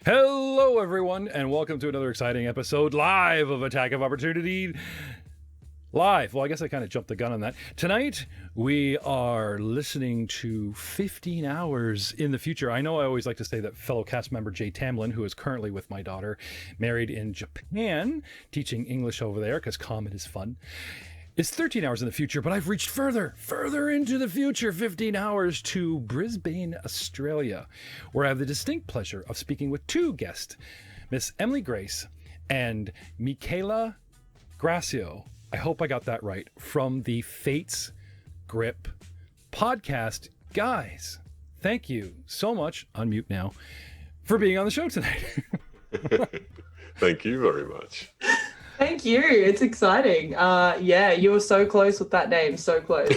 Hello, everyone, and welcome to another exciting episode live of Attack of Opportunity. Live. Well, I guess I kind of jumped the gun on that. Tonight, we are listening to 15 hours in the future. I know I always like to say that fellow cast member Jay Tamlin, who is currently with my daughter, married in Japan, teaching English over there because common is fun, is 13 hours in the future, but I've reached further into the future, 15 hours to Brisbane, Australia, where I have the distinct pleasure of speaking with two guests, Miss Emily Grace and Michele Grasso. I hope I got that right, from the Fate's Grip podcast. Guys, thank you so much, unmute now, for being on the show tonight. Thank you very much. Thank you. It's exciting. Yeah, you were so close with that name. So close.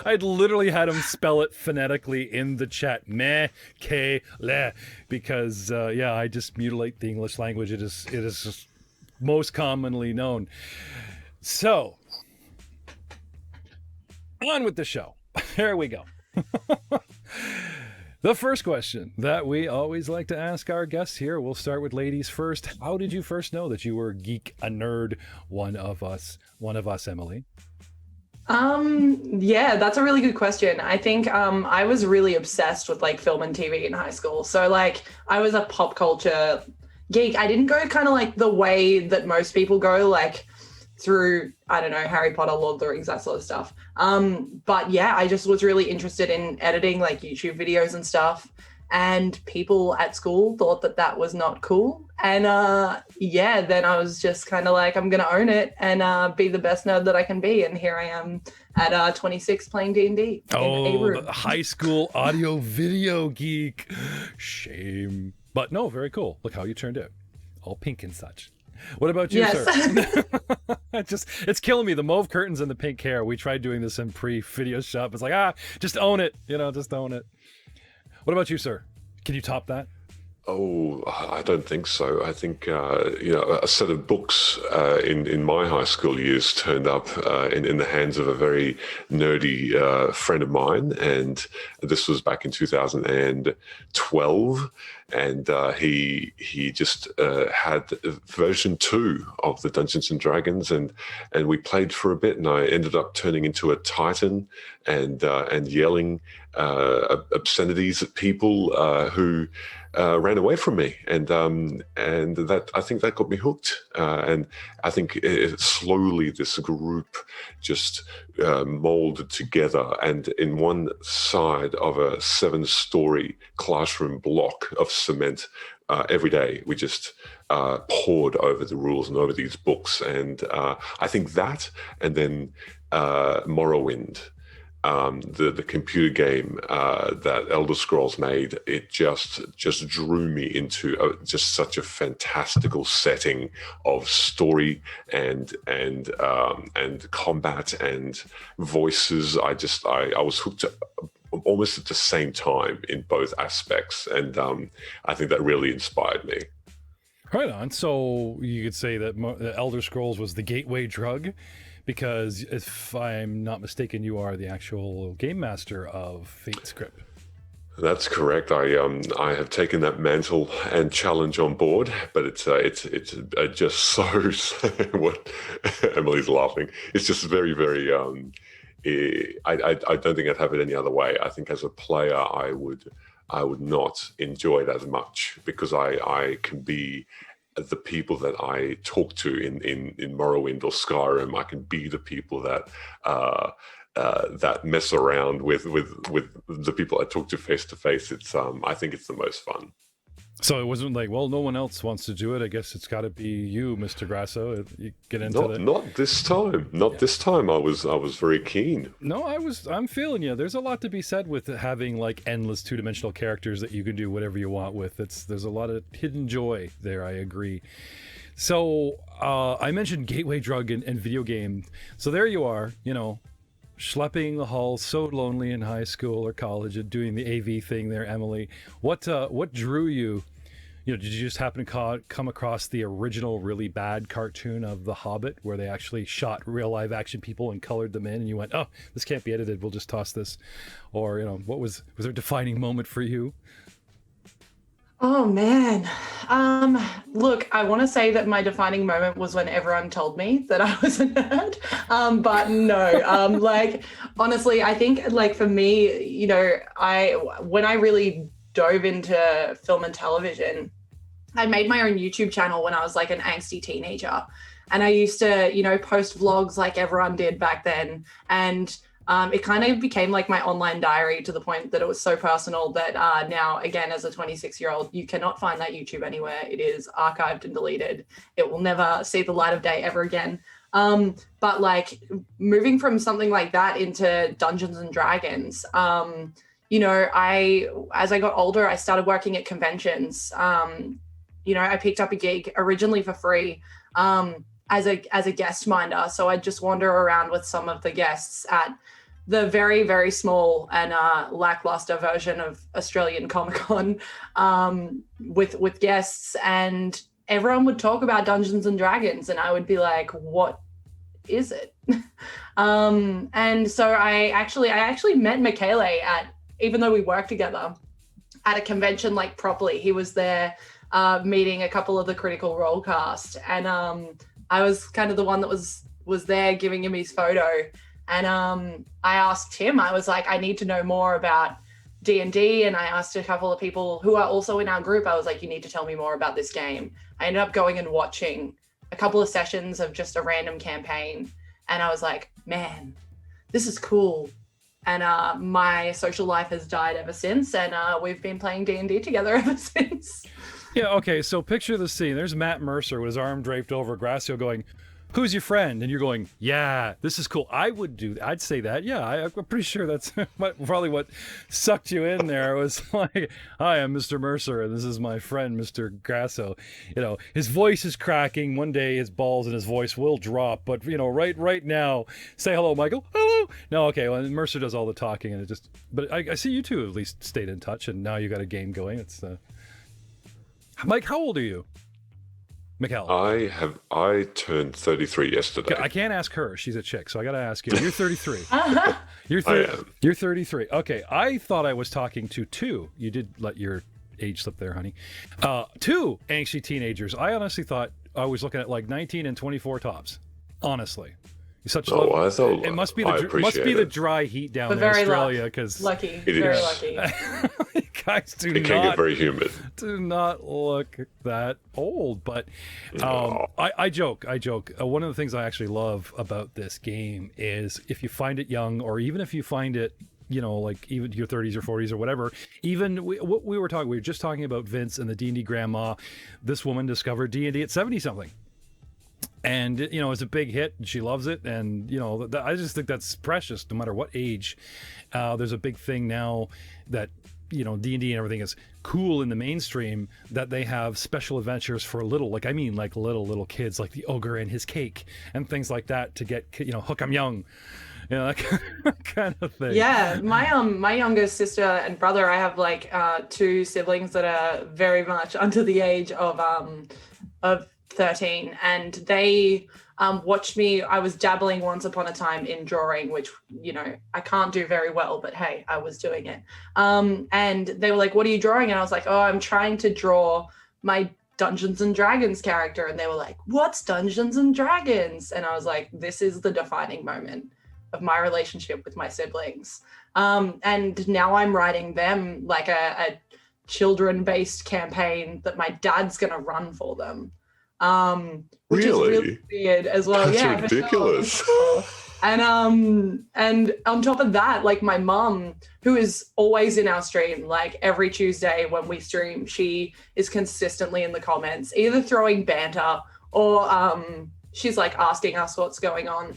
I'd literally had him spell it phonetically in the chat. Me-ke-le. Because, I just mutilate the English language. It is just most commonly known. So, on with the show. There we go. The first question that we always like to ask our guests here, we'll start with ladies first. How did you first know that you were a geek, a nerd, one of us, Emily? Yeah, that's a really good question. I think I was really obsessed with like film and TV in high school. So like I was a pop culture geek. I didn't go kind of like the way that most people go, like through, I don't know, Harry Potter, Lord of the Rings, that sort of stuff. But yeah, I just was really interested in editing like YouTube videos and stuff. And people at school thought that that was not cool. And then I was just kind of like, I'm going to own it and be the best nerd that I can be. And here I am at 26 playing D&D. Oh, the high school audio video geek. Shame. But no, very cool. Look how you turned out. All pink and such. What about you, yes. Sir? It's killing me. The mauve curtains and the pink hair. We tried doing this in pre-video shop. It's like, just own it. Just own it. What about you, sir? Can you top that? Oh, I don't think so. I think, a set of books in my high school years turned up in the hands of a very nerdy friend of mine. And this was back in 2012. And he just had version 2 of the Dungeons and Dragons. And we played for a bit. And I ended up turning into a Titan and yelling obscenities at people who ran away from me, and that, I think that got me hooked, and I think slowly this group just molded together, and in one side of a 7-story classroom block of cement, every day we just poured over the rules and over these books, and I think that, and then Morrowind, the computer game that Elder Scrolls made, it just drew me into just such a fantastical setting of story and combat and voices. I was hooked almost at the same time in both aspects, and I think that really inspired me. Right on. So you could say that Elder Scrolls was the gateway drug, because if I'm not mistaken, you are the actual game master of Fate's Grip. That's correct. I have taken that mantle and challenge on board, but it's just so what Emily's laughing. It's just very, very. I don't think I'd have it any other way. I think as a player, I would not enjoy it as much, because I can be the people that I talk to in Morrowind or Skyrim. I can be the people that that mess around with the people I talk to face to face. It's I think it's the most fun. So it wasn't like, well, no one else wants to do it, I guess it's got to be you, Mr. Grasso. You get into not this time. This time. I was very keen. No, I'm feeling you. There's a lot to be said with having like endless 2-dimensional characters that you can do whatever you want with. There's a lot of hidden joy there. I agree. So I mentioned gateway drug and video game. So there you are, schlepping the halls, so lonely in high school or college and doing the AV thing there, Emily. What drew you? Did you just happen to come across the original really bad cartoon of The Hobbit, where they actually shot real live action people and colored them in, and you went, oh, this can't be edited, we'll just toss this? Or, what was there a defining moment for you? Oh man. Look, I want to say that my defining moment was when everyone told me that I was a nerd. But no. Like honestly, I think like for me, when I really dove into film and television, I made my own YouTube channel when I was like an angsty teenager. And I used to, post vlogs like everyone did back then. And it kind of became like my online diary to the point that it was so personal that now, again, as a 26-year-old, you cannot find that YouTube anywhere. It is archived and deleted. It will never see the light of day ever again. But like moving from something like that into Dungeons and Dragons, as I got older, I started working at conventions. I picked up a gig originally for free as a guest minder. So I'd just wander around with some of the guests at the very, very small and lackluster version of Australian Comic-Con with guests, and everyone would talk about Dungeons and Dragons, and I would be like, what is it? And so I actually met Michele even though we worked together, at a convention, like properly. He was there meeting a couple of the Critical Role cast, and I was kind of the one that was there giving him his photo. And I asked him, I was like, I need to know more about D&D. And I asked a couple of people who are also in our group, I was like, you need to tell me more about this game. I ended up going and watching a couple of sessions of just a random campaign. And I was like, man, this is cool. And my social life has died ever since. And we've been playing D&D together ever since. Yeah, okay, so picture the scene. There's Matt Mercer with his arm draped over Grasso going, who's your friend? And you're going, yeah, this is cool. I'd say that. Yeah, I'm pretty sure that's probably what sucked you in there. It was like, hi, I'm Mr. Mercer, and this is my friend, Mr. Grasso. His voice is cracking. One day his balls and his voice will drop. But, right now, say hello, Michael. Hello. No, okay, well, Mercer does all the talking. And but I see you two at least stayed in touch, and now you got a game going. It's Mike, how old are you? Michele. I turned 33 yesterday. I can't ask her. She's a chick, so I got to ask you. You're 33. You're 33. Okay, I thought I was talking to two. You did let your age slip there, honey. Two angsty teenagers. I honestly thought I was looking at like 19 and 24 tops. Honestly. Such I thought it must be the dry heat down in Australia, because lucky, very lucky. Guys it can get very humid. Do not look that old, but I joke. One of the things I actually love about this game is if you find it young, or even if you find it, like even your 30s or 40s or whatever. Even we were just talking about Vince and the D&D grandma. This woman discovered D&D at 70 something. And, it's a big hit, and she loves it. And, I just think that's precious, no matter what age. There's a big thing now that, D&D and everything is cool in the mainstream, that they have special adventures for little kids, like the ogre and his cake and things like that, to get, hook 'em young. That kind of thing. Yeah, my younger sister and brother, I have like two siblings that are very much under the age of 13, and they watched me. I was dabbling once upon a time in drawing, which I can't do very well, but hey, I was doing it. And they were like, what are you drawing? And I was like, oh, I'm trying to draw my Dungeons and Dragons character. And they were like, what's Dungeons and Dragons? And I was like, this is the defining moment of my relationship with my siblings. And now I'm writing them like a children-based campaign that my dad's gonna run for them. Which is really weird as well. That's ridiculous. Sure. And on top of that, like my mum, who is always in our stream, like every Tuesday when we stream, she is consistently in the comments, either throwing banter or she's like asking us what's going on.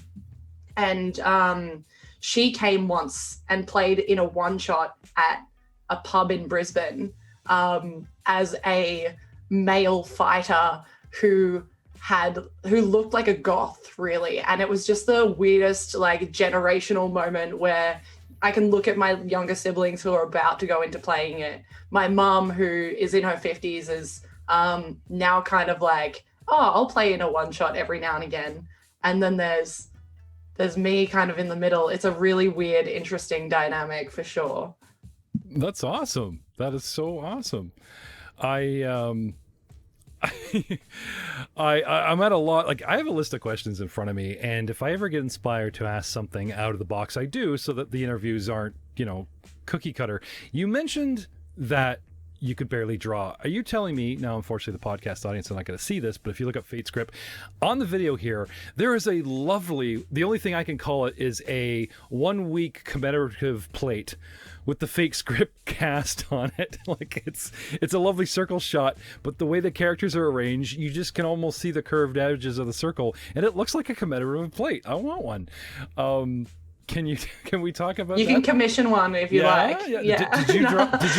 And she came once and played in a one-shot at a pub in Brisbane as a male fighter who looked like a goth, really. And it was just the weirdest, like, generational moment where I can look at my younger siblings who are about to go into playing it. My mum, who is in her 50s, is now kind of like, oh, I'll play in a one-shot every now and again. And then there's me kind of in the middle. It's a really weird, interesting dynamic for sure. That's awesome. That is so awesome. I I'm at a lot. Like, I have a list of questions in front of me, and if I ever get inspired to ask something out of the box, I do, so that the interviews aren't, cookie cutter. You mentioned that you could barely draw. Are you telling me now? Unfortunately, the podcast audience is not going to see this, but if you look up Fate Script on the video here, there is a lovely. The only thing I can call it is a 1 week commemorative plate with the Fake Script cast on it. Like, it's a lovely circle shot, but the way the characters are arranged, you just can almost see the curved edges of the circle, and it looks like a commemorative plate. I want one. Can we talk about you that? can commission one if you like. Yeah. Did you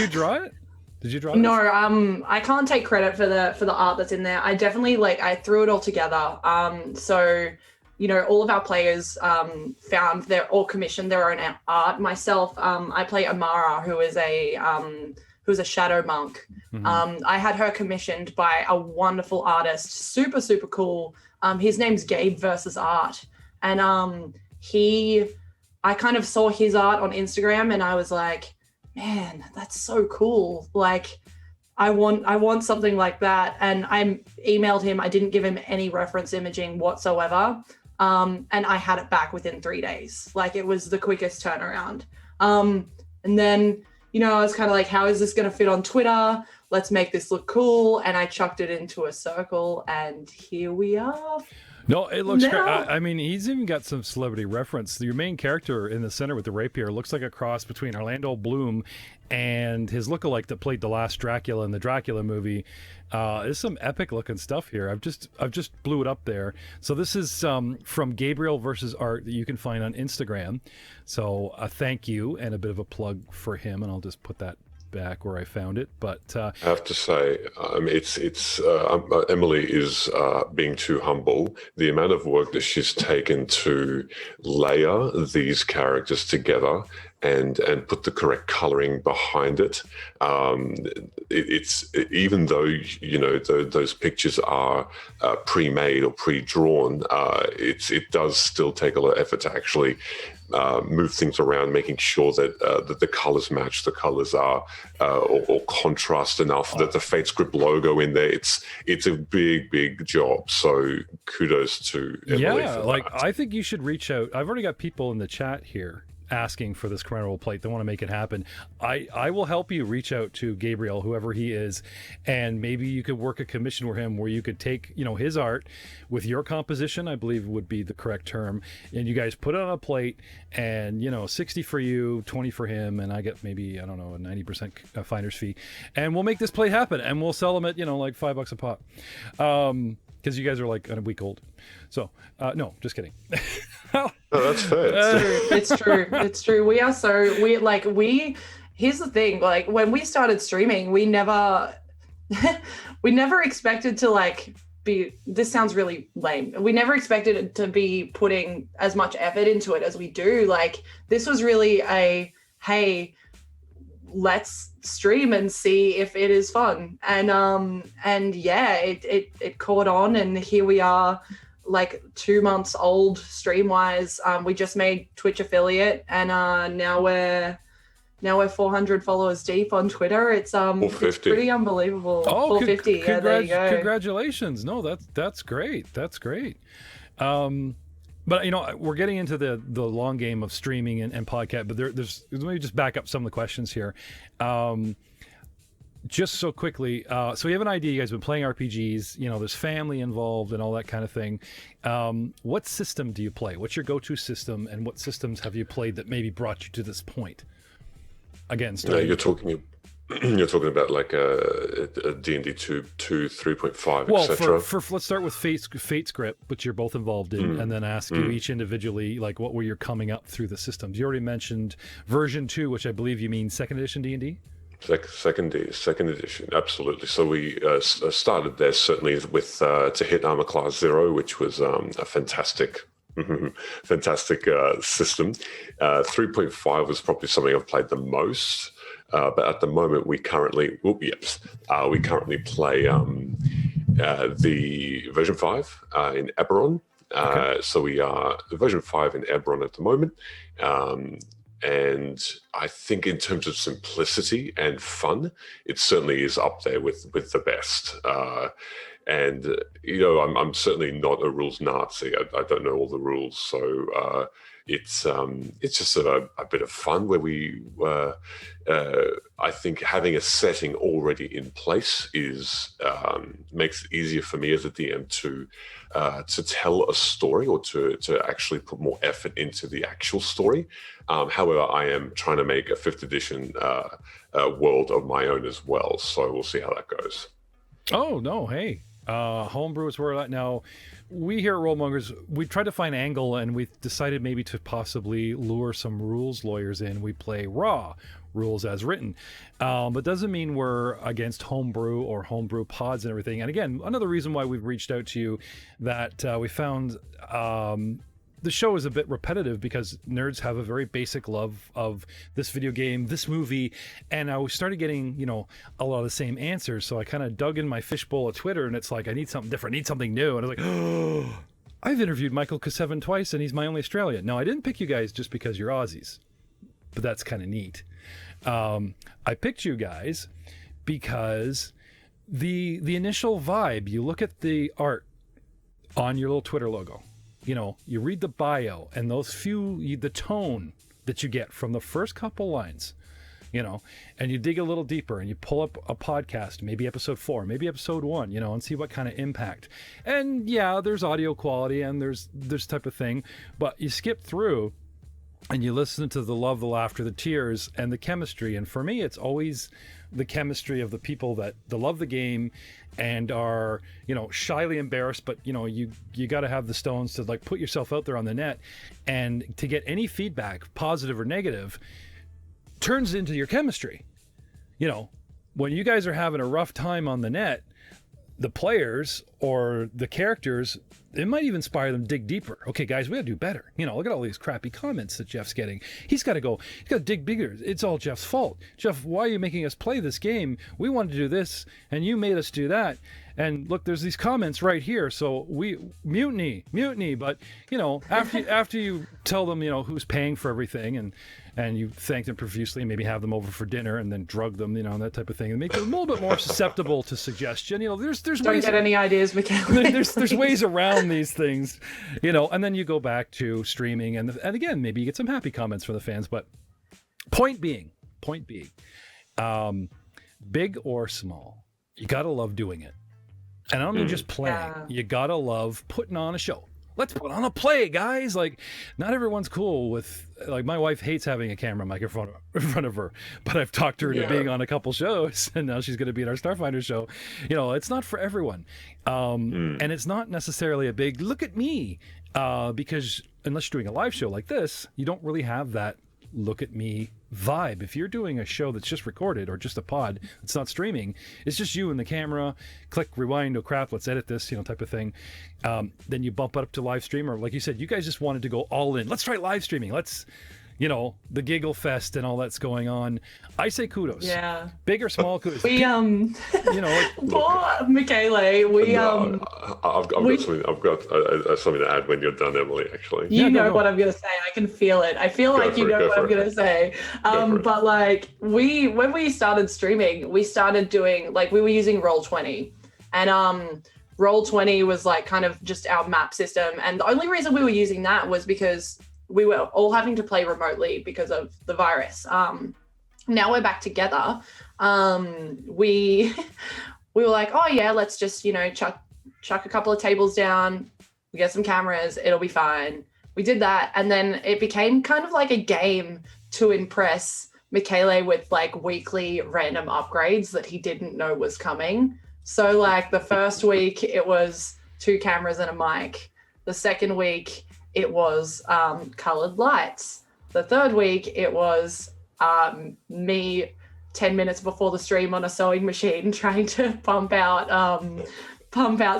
draw it? Did you draw it? No, I can't take credit for the art that's in there. I definitely I threw it all together. So all of our players found commissioned their own art. Myself, I play Amara, who is a shadow monk. Mm-hmm. I had her commissioned by a wonderful artist, super, super cool. His name's Gabe versus Art. And I kind of saw his art on Instagram, and I was like, man, that's so cool. Like, I want something like that. And I emailed him. I didn't give him any reference imaging whatsoever. And I had it back within 3 days. Like, it was the quickest turnaround. And then, I was kind of like, how is this going to fit on Twitter? Let's make this look cool. And I chucked it into a circle, and here we are. No, it looks great. I mean, he's even got some celebrity reference. Your main character in the center with the rapier looks like a cross between Orlando Bloom and his lookalike that played the last Dracula in the Dracula movie. There's some epic looking stuff here. I've just blew it up there. So this is from Gabriel versus Art that you can find on Instagram. So a thank you and a bit of a plug for him, and I'll just put that back where I found it. But I have to say, Emily is being too humble. The amount of work that she's taken to layer these characters together and put the correct coloring behind it. It's even though those pictures are pre-made or pre-drawn, it does still take a lot of effort to actually move things around, making sure that the colors match, the colors are or contrast enough, that the Fate Script logo in there. It's a big job. So kudos to Emily for that. I think you should reach out. I've already got people in the chat here asking for this commemorable plate. They want to make it happen. I will help you reach out to Gabriel, whoever he is, and maybe you could work a commission with him where you could take his art with your composition, I believe would be the correct term, and you guys put it on a plate, and 60 for you, 20 for him, and I get maybe, I don't know, a 90% finder's fee, and we'll make this plate happen, and we'll sell them at like $5 a pop, because you guys are like a week old. So no, just kidding. No, that's fair. It's true. We are so here's the thing, like, when we started streaming, we never expected to be, this sounds really lame, we never expected it to be putting as much effort into it as we do. Like, this was really hey, let's stream and see if it is fun, and yeah, it caught on, and here we are, like 2 months old stream wise. We just made Twitch affiliate, and now we're 400 followers deep on Twitter. It's pretty unbelievable. 450. Yeah, there you go. Congratulations. No, that's great. But we're getting into the long game of streaming and podcast, but there's let me just back up some of the questions here. Just so quickly, so we have an idea. You guys have been playing RPGs. There's family involved and all that kind of thing. What system do you play? What's your go-to system, and what systems have you played that maybe brought you to this point? Again, you're talking about like a D&D 2, 3.5, well, etc. for let's start with Fate Script, which you're both involved in, and then ask you each individually, like, what were you coming up through the systems? You already mentioned version 2, which I believe you mean 2nd edition D&D. Second edition, absolutely. So we started there certainly with to hit armor class 0, which was a fantastic system. 3.5 was probably something I've played the most, but at the moment we currently play the version 5 in Eberron. Okay. So we are version 5 in Eberron at the moment. And I think in terms of simplicity and fun, it certainly is up there with the best. And I'm certainly not a rules Nazi. I don't know all the rules, so it's just a bit of fun where I think having a setting already in place makes it easier for me as a DM to tell a story, or to actually put more effort into the actual story. However, I am trying to make a 5th edition world of my own as well, so we'll see how that goes. Oh no, hey. Homebrew is where we're at now. We here at Mongers, we tried to find angle, and we decided maybe to possibly lure some rules lawyers in. We play raw rules as written, but doesn't mean we're against homebrew or homebrew pods and everything. And again, another reason why we've reached out to you, that we found the show is a bit repetitive because nerds have a very basic love of this video game, this movie, and I started getting, a lot of the same answers. So I kind of dug in my fishbowl of Twitter, and it's like, I need something different, I need something new. And I was like, oh, I've interviewed Michael Casevan twice, and he's my only Australian. No, I didn't pick you guys just because you're Aussies, but that's kind of neat. I picked you guys because the initial vibe, you look at the art on your little Twitter logo, you read the bio, and the tone that you get from the first couple lines, and you dig a little deeper and you pull up a podcast, maybe episode 4, maybe episode 1, and see what kind of impact. And yeah, there's audio quality and there's type of thing, but you skip through and you listen to the love, the laughter, the tears, and the chemistry. And for me, it's always the chemistry of the people that love the game and are, shyly embarrassed, but you got to have the stones to put yourself out there on the net, and to get any feedback, positive or negative, turns into your chemistry. When you guys are having a rough time on the net, the players or the characters, it might even inspire them to dig deeper. Okay, guys, we got to do better. Look at all these crappy comments that Jeff's getting. He's got to dig bigger. It's all Jeff's fault. Jeff, why are you making us play this game? We wanted to do this, and you made us do that. And look, there's these comments right here. So we mutiny. But after you tell them, who's paying for everything, and you thank them profusely, and maybe have them over for dinner, and then drug them, and that type of thing, and make them a little bit more susceptible to suggestion. There's Don't ways. Get any ideas, Michele. There's ways around these things, and then you go back to streaming, and again, maybe you get some happy comments from the fans. But point being, big or small, you gotta love doing it. And I don't mean just playing. Yeah. You gotta love putting on a show. Let's put on a play, guys. Not everyone's cool with, my wife hates having a camera microphone in front of her, but I've talked her into being on a couple shows, and now she's going to be in our Starfinder show. It's not for everyone. And it's not necessarily a big look at me, because unless you're doing a live show like this, you don't really have that look at me vibe. If you're doing a show that's just recorded, or just a pod that's not streaming, it's just you and the camera, click, rewind, oh crap, let's edit this, type of thing. Then you bump it up to live stream, or like you said, you guys just wanted to go all in. Let's try live streaming. Let's, the giggle fest and all that's going on. I say kudos. Yeah. Big or small kudos. We poor Michele. I've got something to add when you're done, Emily. Actually, you know what I'm gonna say. I can feel it. I feel like you know what I'm gonna say. But when we started streaming, we started doing we were using Roll20, and Roll20 was kind of just our map system, and the only reason we were using that was because we were all having to play remotely because of the virus. Now we're back together. We were like, oh yeah, let's just, chuck a couple of tables down, we get some cameras, it'll be fine. We did that, and then it became kind of like a game to impress Michele with weekly random upgrades that he didn't know was coming. So the first week it was 2 cameras and a mic. The second week it was colored lights. The third week it was me 10 minutes before the stream on a sewing machine trying to pump out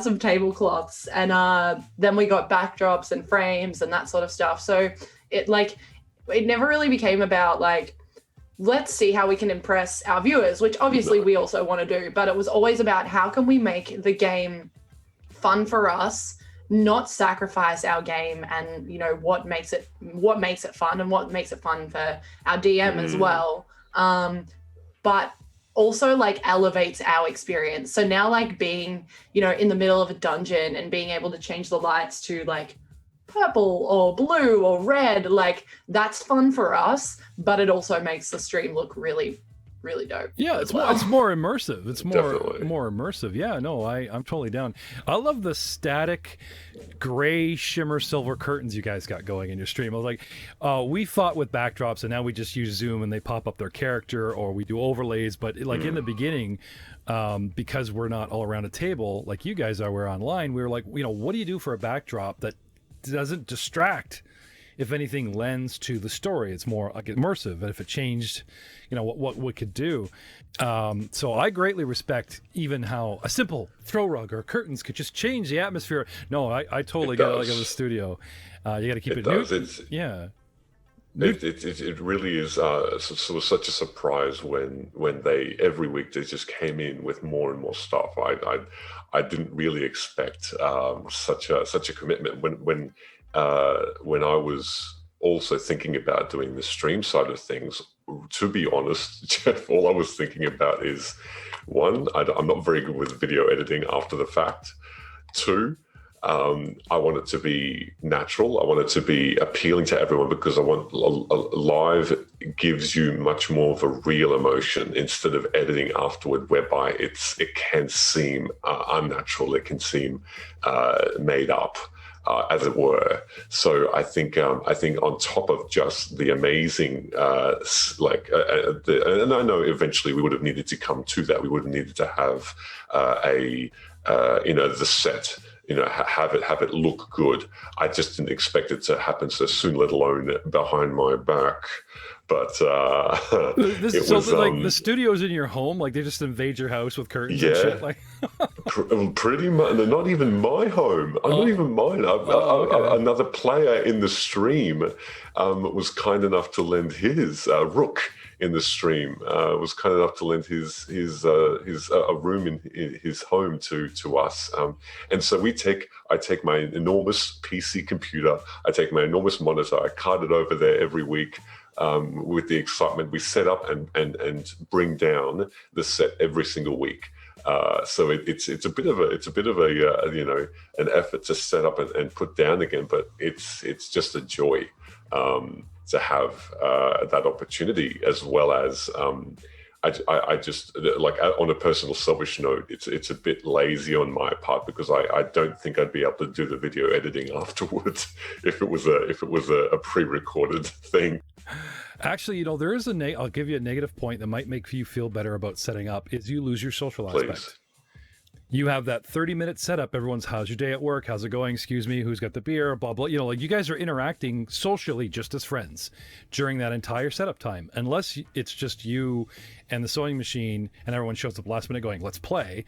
some tablecloths, and then we got backdrops and frames and that sort of stuff. So it never really became about let's see how we can impress our viewers, which obviously we also want to do, but it was always about how can we make the game fun for us, not sacrifice our game and, you know, what makes it fun and what makes it fun for our DM as well. But also like elevates our experience. So now like being, you know, in the middle of a dungeon and being able to change the lights to like purple or blue or red, like that's fun for us, but it also makes the stream look really dope. Yeah, it's more immersive. It's more immersive. Yeah, no, I'm totally down. I love the static gray shimmer silver curtains you guys got going in your stream. I was like, we fought with backdrops and now we just use Zoom and they pop up their character, or we do overlays. But like in the beginning, because we're not all around a table like you guys are, we're online, we were like, you know, what do you do for a backdrop that doesn't distract? If anything, lends to the story. It's more like immersive. And if it changed, you know, what we could do. So I greatly respect even how a simple throw rug or curtains could just change the atmosphere. No, I totally get it. Like in the studio, you got to keep it new. It really is sort of such a surprise when they every week they just came in with more and more stuff. I didn't really expect such a commitment when I was also thinking about doing the stream side of things. To be honest, Jeff, all I was thinking about is, one, I'm not very good with video editing after the fact. Two, I want it to be natural. I want it to be appealing to everyone, because I want live gives you much more of a real emotion instead of editing afterward, whereby it can seem unnatural. It can seem made up. As it were. So I think on top of just the amazing, and I know eventually we would have needed to come to that. We would have needed to have the set, you know, have it look good. I just didn't expect it to happen so soon, let alone behind my back. But the studio's in your home, like they just invade your house with curtains and shit. Like pretty much. Not even my home. Not even mine. Another player in the stream was kind enough to lend his Rook in the stream was kind enough to lend his a room in his home to us, and so I take my enormous PC computer, I take my enormous monitor, I cart it over there every week. With the excitement, we set up and bring down the set every single week. So it's a bit of a an effort to set up and put down again, but it's just a joy to have that opportunity, as well as I just, like, on a personal selfish note, it's a bit lazy on my part, because I don't think I'd be able to do the video editing afterwards if it was a pre-recorded thing. Actually, you know, there is I'll give you a negative point that might make you feel better about setting up, is you lose your social aspect. You have that 30-minute setup. Everyone's, how's your day at work? How's it going? Excuse me, who's got the beer? Blah, blah. You know, like, you guys are interacting socially just as friends during that entire setup time. Unless it's just you and the sewing machine and everyone shows up last minute going, let's play.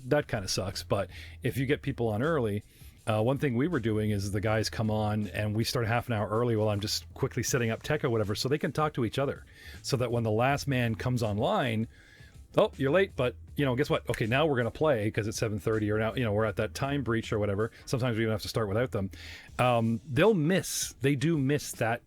That kind of sucks. But if you get people on early, one thing we were doing is the guys come on and we start half an hour early while I'm just quickly setting up tech or whatever, so they can talk to each other. So that when the last man comes online, oh, you're late, but, you know, guess what? Okay, now we're going to play because it's 7:30, or now, you know, we're at that time breach or whatever. Sometimes we even have to start without them. They do miss that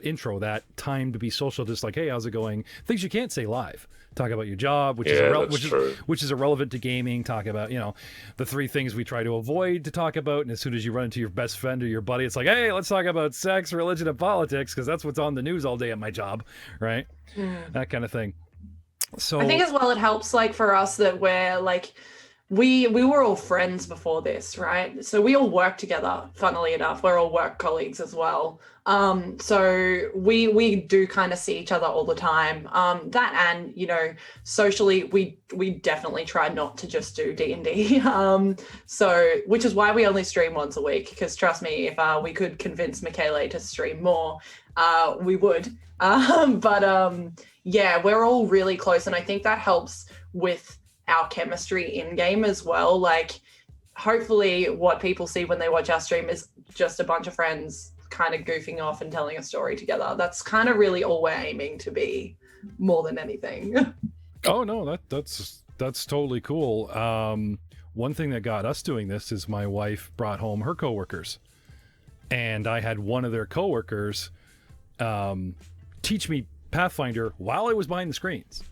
intro, that time to be social, just like, hey, how's it going? Things you can't say live. Talk about your job, which is irrelevant to gaming. Talk about, you know, the three things we try to avoid to talk about. And as soon as you run into your best friend or your buddy, it's like, hey, let's talk about sex, religion, and politics, because that's what's on the news all day at my job, right? That kind of thing. So I think as well it helps, like, for us that we're like, we were all friends before this, right? So we all work together, funnily enough. We're all work colleagues as well. So we do kind of see each other all the time. That, and, you know, socially, we definitely try not to just do D&D. So, which is why we only stream once a week, because trust me, if we could convince Michele to stream more, we would. Yeah, we're all really close, and I think that helps with our chemistry in game as well. Like, hopefully what people see when they watch our stream is just a bunch of friends kind of goofing off and telling a story together. That's kind of really all we're aiming to be, more than anything. Oh no, that's That's totally cool. One thing that got us doing this is my wife brought home her coworkers, and I had one of their coworkers teach me Pathfinder while I was behind the screens.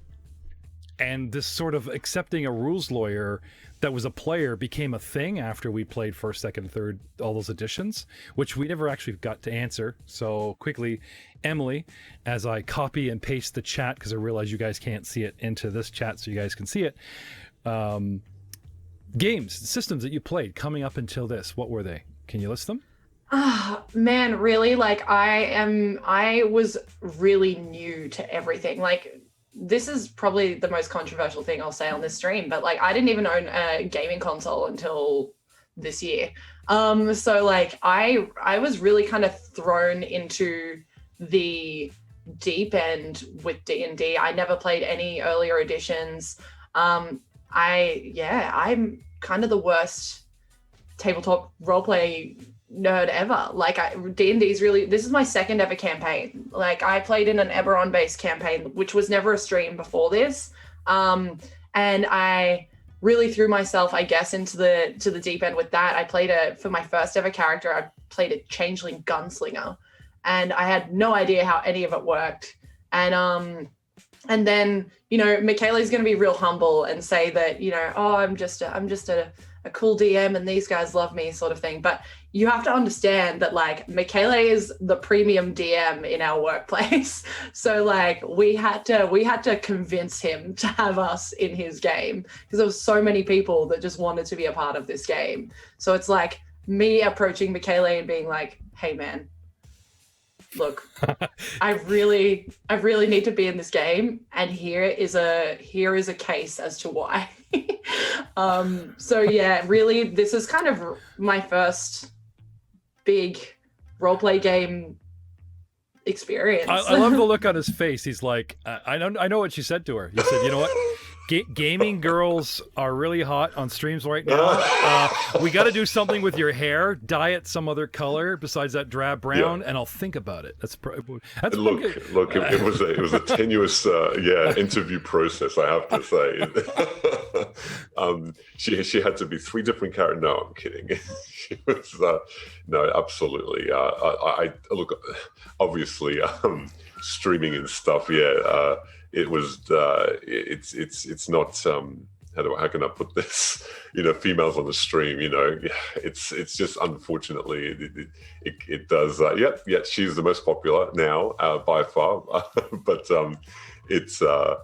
And this sort of accepting a rules lawyer that was a player became a thing after we played first, second, third, all those editions, which we never actually got to answer. So quickly, Emily, as I copy and paste the chat, because I realize you guys can't see it, into this chat so you guys can see it. Games, systems that you played coming up until this, what were they? Can you list them? Man, really, like I was really new to everything. Like, this is probably the most controversial thing I'll say on this stream, but like I didn't even own a gaming console until this year. So like I was really kind of thrown into the deep end with D&D. I never played any earlier editions. I'm kind of the worst tabletop roleplay nerd ever. Like D&D is really, this is my second ever campaign. Like I played in an Eberron based campaign, which was never a stream before this. And I really threw myself, I guess, into the deep end with that. I played for my first ever character, I played a changeling gunslinger, and I had no idea how any of it worked. And then, you know, Michele's going to be real humble and say that, you know, oh, I'm just a cool DM and these guys love me, sort of thing. But you have to understand that like Michele is the premium DM in our workplace. So like we had to convince him to have us in his game, because there was so many people that just wanted to be a part of this game. So it's like me approaching Michele and being like, hey man, look, I really need to be in this game, and here is a case as to why. So yeah, really, this is kind of my first big roleplay game experience. I love the look on his face. He's like, I know what you said to her. You said, you know what? Gaming girls are really hot on streams right now. We got to do something with your hair. Dye it some other color besides that drab brown, and I'll think about it. Look. It was a tenuous interview process, I have to say. She had to be 3 different characters. No, I'm kidding. She was no, absolutely. I look, obviously, streaming and stuff. Yeah. It was. It's not. How can I put this? You know, females on the stream. You know, it's just unfortunately it does. Yep. She's the most popular now by far. But it's. I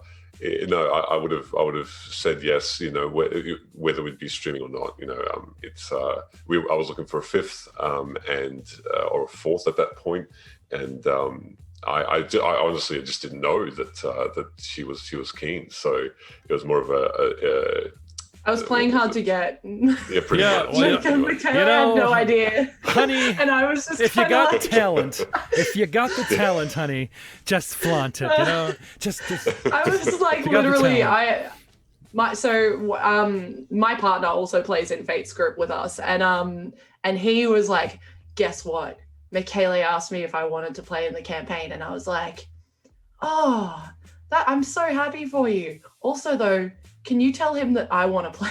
would have said yes. You know, whether we'd be streaming or not. You know, I was looking for a 5th or a 4th at that point, and. I honestly just didn't know that she was keen, so it was more of I was playing hard to get. Yeah, pretty much. Well, I had no idea, honey. And I was just if you got the talent, honey, just flaunt it. You know, just. I was like literally my partner also plays in Fate's group with us, and he was like, guess what? Michele asked me if I wanted to play in the campaign, and I was like, oh, I'm so happy for you. Also, though, can you tell him that I want to play?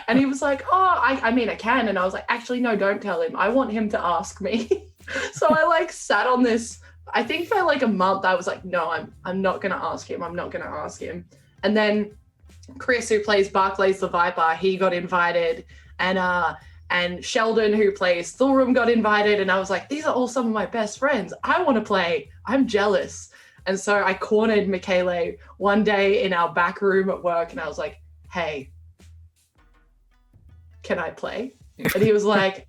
And he was like, oh, I mean, I can. And I was like, actually, no, don't tell him. I want him to ask me. So I like sat on this, I think for like a month. I was like, no, I'm not going to ask him. I'm not going to ask him. And then Chris, who plays Barclays the Viper, he got invited, and Sheldon, who plays Thulrum, got invited. And I was like, these are all some of my best friends. I want to play. I'm jealous. And so I cornered Michele one day in our back room at work. And I was like, hey, can I play? And he was like,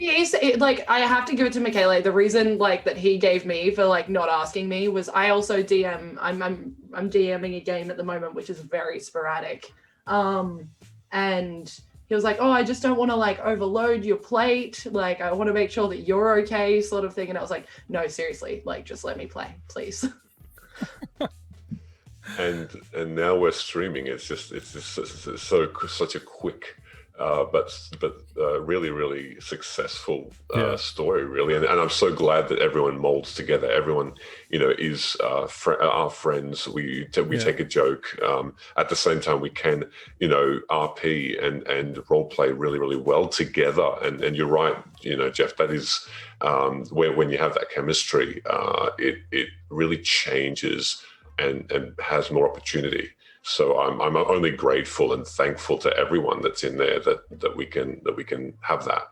I have to give it to Michele. The reason like that he gave me for like not asking me was I also DM. I'm DMing a game at the moment, which is very sporadic. And he was like, oh, I just don't want to like overload your plate. Like, I want to make sure that you're okay, sort of thing. And I was like, no, seriously, like, just let me play, please. And now we're streaming. It's just such a quick really, really successful Yeah. story, really. And I'm so glad that everyone molds together. Everyone, is our friends. We take a joke. At the same time, we can, RP and role play really, really well together. And you're right, Jeff. That is when you have that chemistry, it really changes and has more opportunity. So I'm only grateful and thankful to everyone that's in there that we can have that.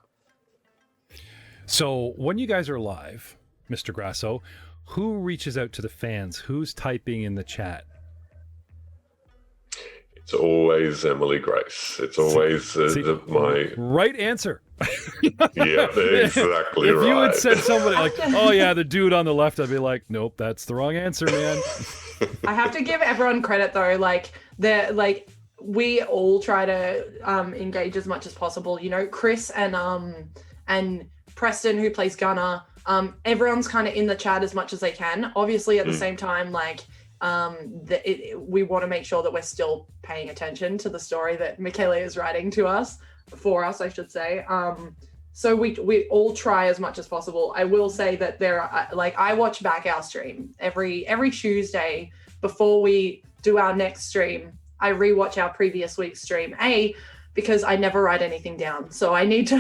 So when you guys are live, Mr. Grasso, who reaches out to the fans? Who's typing in the chat? It's always Emily Grace. It's always my right answer. Yeah, exactly. If right. you had said somebody like, "Oh yeah, the dude on the left," I'd be like, "Nope, that's the wrong answer, man." I have to give everyone credit though. We all try to engage as much as possible. Chris and Preston, who plays Gunnar. Everyone's kind of in the chat as much as they can. Obviously, at the same time, we want to make sure that we're still paying attention to the story that Michele is writing for us, I should say. So we all try as much as possible. I will say that I watch back our stream every Tuesday before we do our next stream. I rewatch our previous week's stream, because I never write anything down, so I need to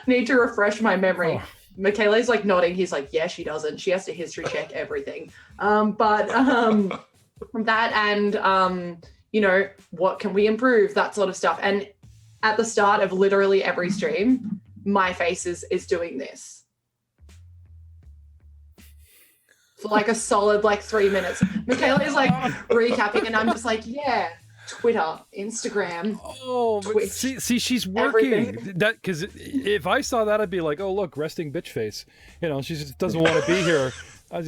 refresh my memory. Oh. Michele's nodding. He's like, yeah, she doesn't. She has to history check everything. That and what can we improve? That sort of stuff. And at the start of literally every stream, my face is doing this for a solid 3 minutes. Michele is recapping, and I'm just yeah, Twitter, Instagram, Twitch. See, she's working everything. That, because if I saw that, I'd be like, oh look, resting bitch face. She just doesn't want to be here.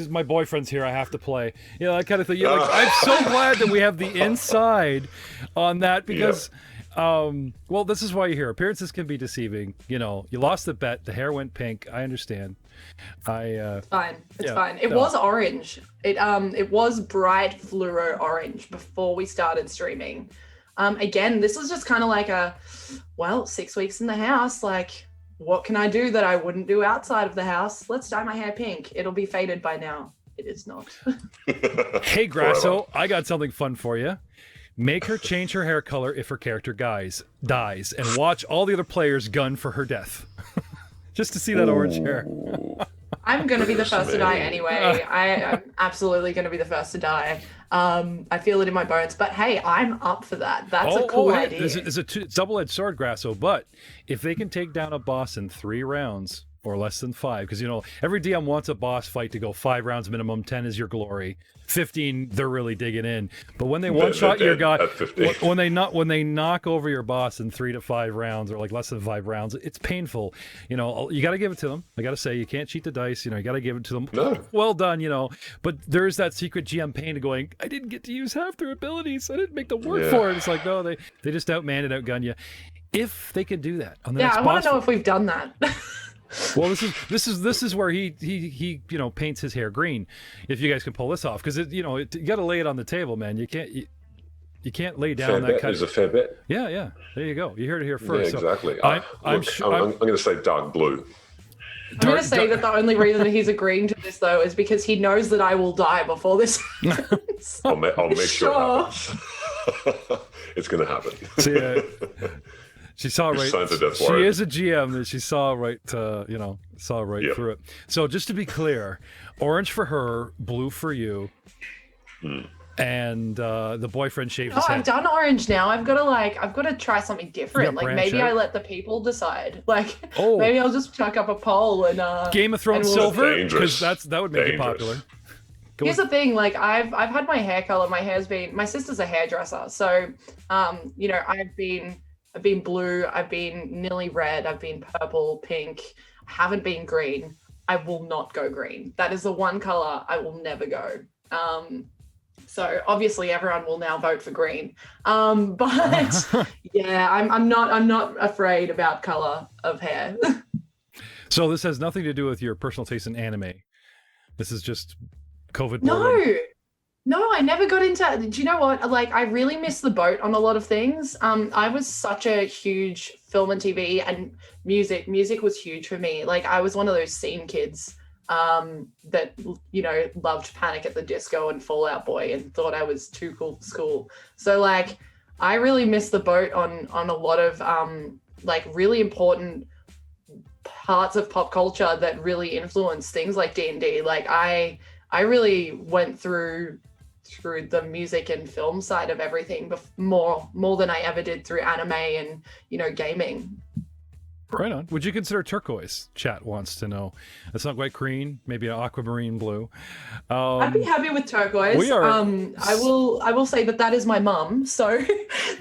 My boyfriend's here. I have to play. That kind of thing. I'm so glad that we have the inside on that because. Yeah. Well, this is why you're here. Appearances can be deceiving. You lost the bet. The hair went pink. I understand. It's fine. It's fine. It was orange. It was bright fluoro orange before we started streaming. Again, this was just kind of 6 weeks in the house. What can I do that I wouldn't do outside of the house? Let's dye my hair pink. It'll be faded by now. It is not. Hey, Grasso, I got something fun for you. Make her change her hair color if her character dies, and watch all the other players gun for her death. Just to see that orange hair. I'm going to be the first to die anyway. I'm absolutely going to be the first to die. I feel it in my bones. But hey, I'm up for that. That's a cool idea. It's a double-edged sword, Grasso. But if they can take down a boss in 3 rounds or less than 5, because every DM wants a boss fight to go 5 rounds minimum, 10 is your glory. 15, they're really digging in. But when they one-shot your guy, when they knock over your boss in 3 to 5 rounds or less than 5 rounds, it's painful. You got to give it to them. I got to say, you can't cheat the dice. You got to give it to them. No. Well done. But there's that secret GM pain of going, I didn't get to use half their abilities. I didn't make them work for it. It's no, they just outmanned and outgunned you. If they can do that on the next boss, I want to know if we've done that. Well, this is where he paints his hair green. If you guys can pull this off, because you got to lay it on the table, man. You can't lay down that kind of. There's a fair bit. Yeah. There you go. You heard it here first. Yeah, exactly. I'm going to say dark blue. I'm going to say that the only reason that he's agreeing to this though is because he knows that I will die before this happens. I'll make sure it happens. It's going to happen. See, she saw right. She is a GM that she saw right. Through it. So just to be clear, orange for her, blue for you, and the boyfriend shaved his head. I've done orange now. I've got to try something different. Maybe I let the people decide. Maybe I'll just chuck up a poll and Game of Thrones silver, because that would make it popular. Here's the thing, I've had my hair color. My sister's a hairdresser, so I've been blue, I've been nearly red, I've been purple, pink, I haven't been green. I will not go green. That is the one color I will never go. So obviously everyone will now vote for green. But yeah, I'm not afraid about color of hair. So this has nothing to do with your personal taste in anime. This is just COVID. No. No, I never got into. Do you know what? Like, I really missed the boat on a lot of things. I was such a huge film and TV and music. Music was huge for me. Like, I was one of those scene kids that loved Panic at the Disco and Fall Out Boy and thought I was too cool for school. So like, I really missed the boat on a lot of like really important parts of pop culture that really influenced things like D&D. Like, I really went through the music and film side of everything more than I ever did through anime and gaming. Right on. Would you consider turquoise? Chat wants to know. It's not quite green, maybe an aquamarine blue. I'd be happy with turquoise. We are. I will say that is my mum. So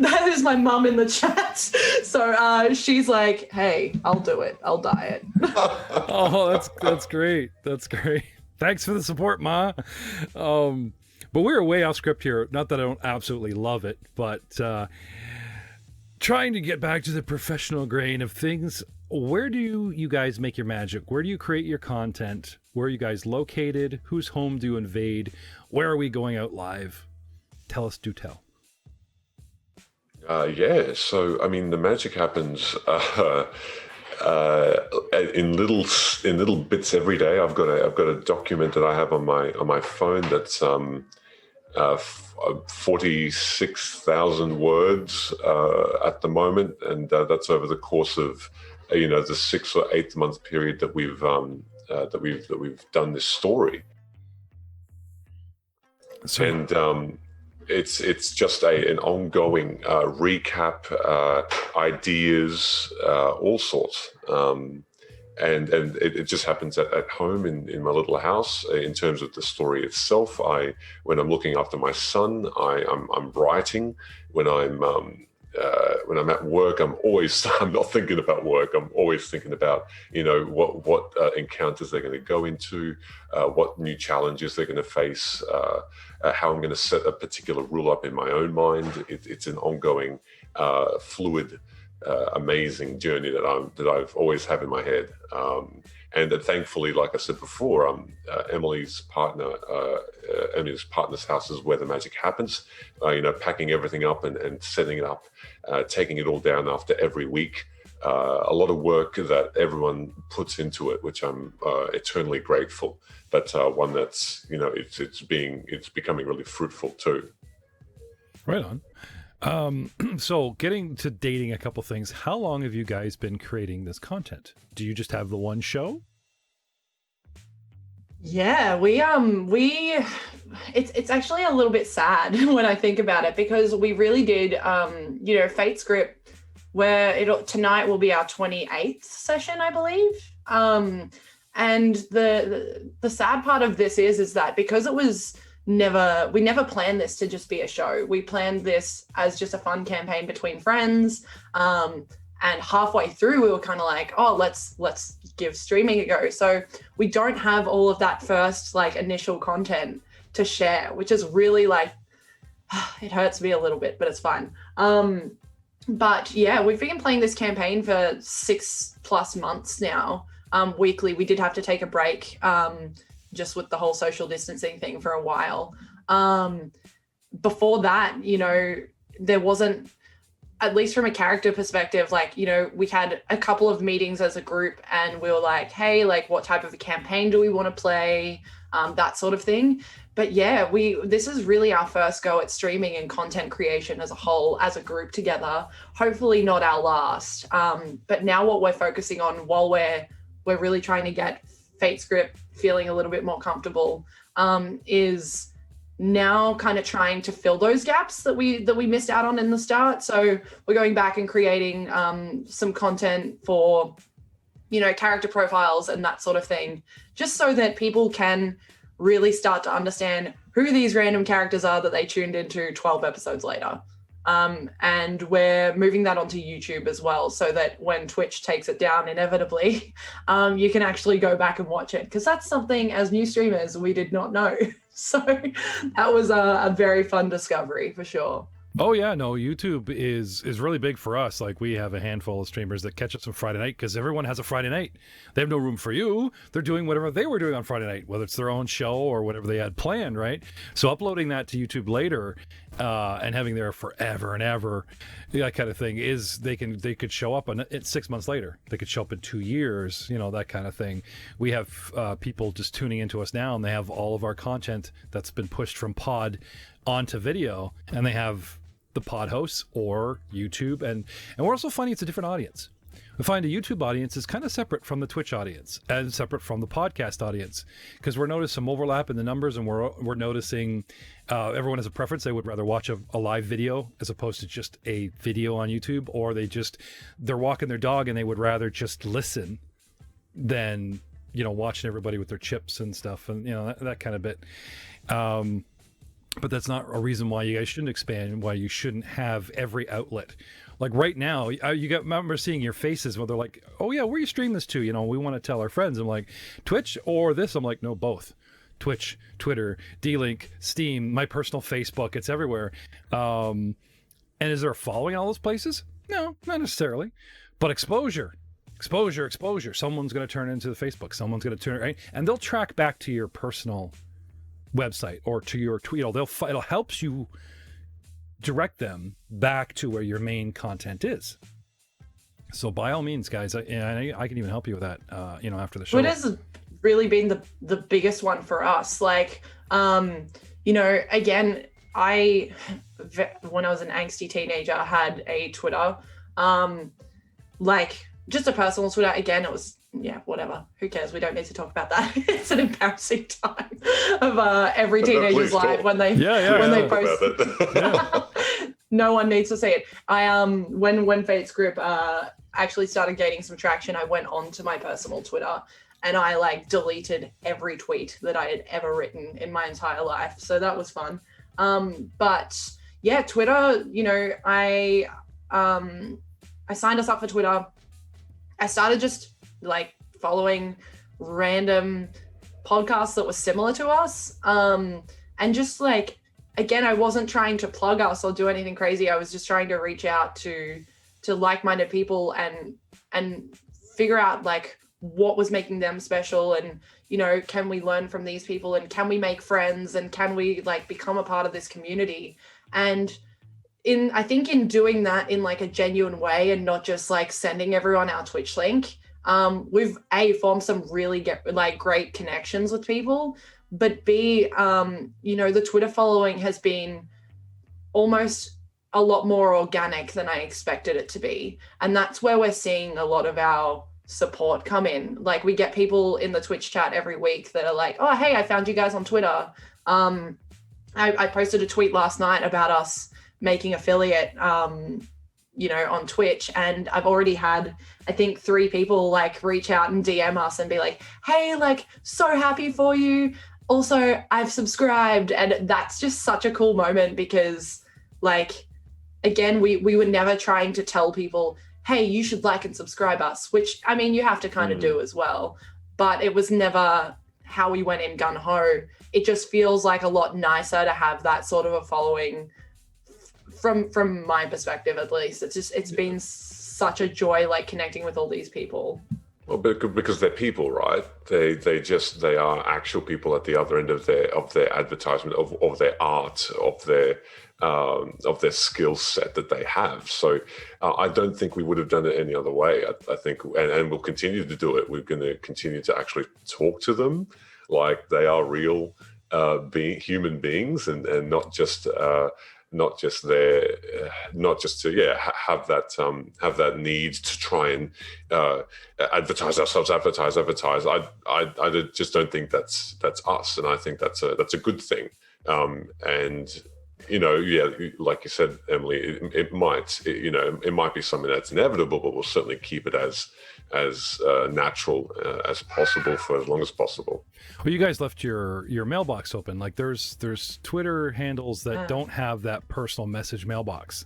that is my mum in the chat. So she's like, "Hey, I'll do it. I'll dye it." Oh, that's great. That's great. Thanks for the support, Ma. But we're way off script here. Not that I don't absolutely love it, but trying to get back to the professional grain of things. Where do you guys make your magic? Where do you create your content? Where are you guys located? Whose home do you invade? Where are we going out live? Tell us, do tell. Yeah, so I mean, the magic happens in little bits every day. I've got a document that I have on my phone that's 46,000 words at the moment, and that's over the course of the 6 or 8 month period that we've done this story. So, And it's just an ongoing recap, ideas, all sorts. And it just happens at home in my little house. In terms of the story itself, when I'm looking after my son, I'm writing. When I'm at work, I'm not thinking about work. I'm always thinking about what encounters they're going to go into, what new challenges they're going to face, how I'm going to set a particular rule up in my own mind. It's an ongoing, fluid, amazing journey that I've always have in my head. And that thankfully, like I said before, Emily's partner's house is where the magic happens. Packing everything up and setting it up, taking it all down after every week. A lot of work that everyone puts into it, which I'm eternally grateful. But one that's it's becoming really fruitful too. right on. So getting to dating a couple things, how long have you guys been creating this content? Do you just have the one show? Yeah, it's actually a little bit sad when I think about it, because we really did Fate Script, where tonight will be our 28th session, I believe. And the sad part of this is that because we never planned this to just be a show. We planned this as just a fun campaign between friends. And halfway through, we were kind of like, oh, let's give streaming a go. So we don't have all of that first initial content to share, which is really it hurts me a little bit, but it's fine. But yeah, we've been playing this campaign for 6+ months now. Weekly. We did have to take a break just with the whole social distancing thing for a while. Before that, there wasn't, at least from a character perspective, we had a couple of meetings as a group and we were like, hey, what type of a campaign do we want to play? That sort of thing. But yeah, this is really our first go at streaming and content creation as a whole, as a group together. Hopefully not our last. But now what we're focusing on while we're really trying to get Fate Script feeling a little bit more comfortable, is now kind of trying to fill those gaps that we missed out on in the start. So we're going back and creating some content for, character profiles and that sort of thing, just so that people can really start to understand who these random characters are that they tuned into 12 episodes later. And we're moving that onto YouTube as well, so that when Twitch takes it down inevitably, you can actually go back and watch it, because that's something as new streamers we did not know. So that was a very fun discovery for sure. Oh yeah, no, YouTube is really big for us. Like we have a handful of streamers that catch us on Friday night because everyone has a Friday night. They have no room for you. They're doing whatever they were doing on Friday night, whether it's their own show or whatever they had planned, right? So uploading that to YouTube later and having there forever and ever, that kind of thing is they could show up and it's 6 months later. They could show up in 2 years, that kind of thing. We have people just tuning into us now, and they have all of our content that's been pushed from pod onto video, and they have the pod hosts or YouTube, and we're also finding it's a different audience. We find a YouTube audience is kind of separate from the Twitch audience and separate from the podcast audience, because we're noticing some overlap in the numbers, and we're noticing everyone has a preference. They would rather watch a live video as opposed to just a video on YouTube, or they're walking their dog and they would rather just listen than watching everybody with their chips and stuff, and that kind of bit. But that's not a reason why you guys shouldn't expand and why you shouldn't have every outlet. Like right now, I remember seeing your faces where they're like, "Oh yeah, where you stream this to?" We want to tell our friends. I'm like, Twitch or this? I'm like, no, both. Twitch, Twitter, D-Link, Steam, my personal Facebook. It's everywhere. And is there a following all those places? No, not necessarily. But exposure. Someone's going to turn into the Facebook. Someone's going to turn, right? And they'll track back to your personal website or to your tweet. It'll helps you direct them back to where your main content is. So by all means, guys, I can even help you with that. After the show. What has really been the biggest one for us? Like, again, when I was an angsty teenager, I had a Twitter, like just a personal Twitter. Again, it was. Yeah, whatever. Who cares? We don't need to talk about that. It's an embarrassing time of every teenager's life when they post. No one needs to see it. I when Fate's group actually started gaining some traction, I went onto my personal Twitter and I deleted every tweet that I had ever written in my entire life. So that was fun. But yeah, Twitter. I signed us up for Twitter. I started just following random podcasts that were similar to us. And just again, I wasn't trying to plug us or do anything crazy. I was just trying to reach out to like-minded people and figure out what was making them special, and can we learn from these people, and can we make friends, and can we become a part of this community? And I think in doing that in a genuine way and not just sending everyone our Twitch link, we've formed some really great connections with people, but B, the Twitter following has been almost a lot more organic than I expected it to be. And that's where we're seeing a lot of our support come in. We get people in the Twitch chat every week that are like, "Oh, hey, I found you guys on Twitter." I posted a tweet last night about us making affiliate, on Twitch, and I've already had, I think, 3 people reach out and DM us and be like, "Hey, so happy for you. Also, I've subscribed." And that's just such a cool moment because again, we were never trying to tell people, "Hey, you should like and subscribe us," which, I mean, you have to kind of do as well. But it was never how we went in gun ho. It just feels a lot nicer to have that sort of a following from my perspective, at least. It's been such a joy connecting with all these people. Well, because they're people, right? They are actual people at the other end of their advertisement, of their art, of their skill set that they have. So I don't think we would have done it any other way. I think, and we'll continue to do it. We're going to continue to actually talk to them like they are real human beings, and not just have that need to try and advertise ourselves. I just don't think that's us, and I think that's a good thing. And like you said, Emily, it might be something that's inevitable, but we'll certainly keep it as natural as possible for as long as possible. Well, you guys left your mailbox open. There's Twitter handles that don't have that personal message mailbox,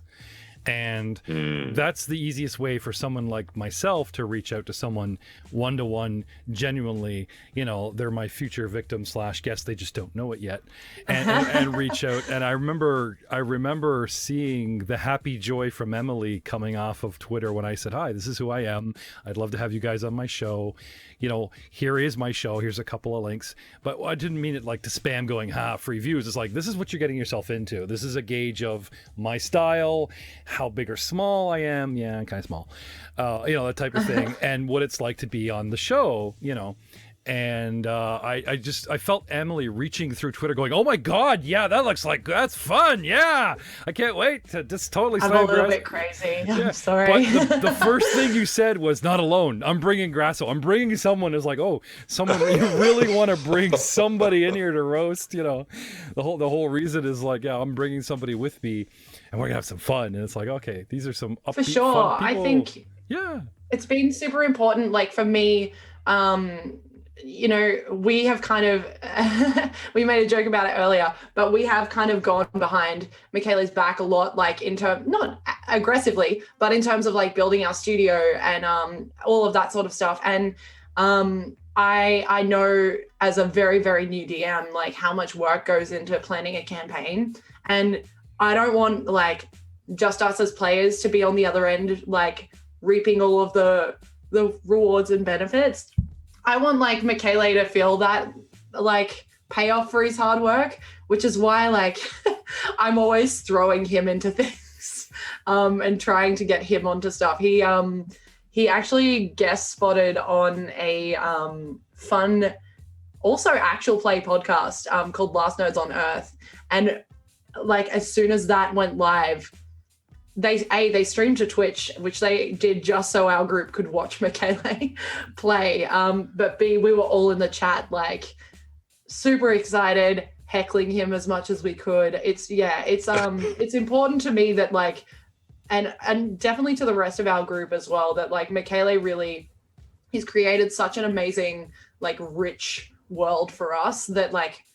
And that's the easiest way for someone like myself to reach out to someone one-to-one, genuinely. They're my future victim / guest. They just don't know it yet, and reach out. And I remember seeing the happy joy from Emily coming off of Twitter when I said, "Hi, this is who I am. I'd love to have you guys on my show. Here is my show. Here's a couple of links." But I didn't mean it like to spam going, free views. It's like, this is what you're getting yourself into. This is a gauge of my style, how big or small I am. Yeah, I'm kind of small. That type of thing. And what it's like to be on the show, And I felt Emily reaching through Twitter going, "Oh my God, yeah, that's fun. Yeah, I can't wait to just totally." I'm a little bit crazy. I'm sorry. But the first thing you said was, "Not alone. I'm bringing Grasso. I'm bringing someone." Is like, oh, someone you really want to bring somebody in here to roast. The whole reason is like, yeah, I'm bringing somebody with me, and we're gonna have some fun. And it's like, okay, these are some upbeat, for sure. Fun people. I think it's been super important. Like for me. We have kind of, we made a joke about it earlier, but we have kind of gone behind Michele's back a lot, like not aggressively, but in terms of like building our studio and all of that sort of stuff. And I know as a very, very new DM, like how much work goes into planning a campaign. And I don't want like just us as players to be on the other end, like reaping all of the rewards and benefits. I want like Michele to feel that like payoff for his hard work, which is why like I'm always throwing him into things and trying to get him onto stuff. He actually guest spotted on a fun, also actual play podcast called Last Nerds on Earth. And like as soon as that went live, they streamed to Twitch, which they did just so our group could watch Michele play. But B, we were all in the chat, like super excited, heckling him as much as we could. It's important to me that like, and definitely to the rest of our group as well, that like Michele really, he's created such an amazing, like rich world for us that like,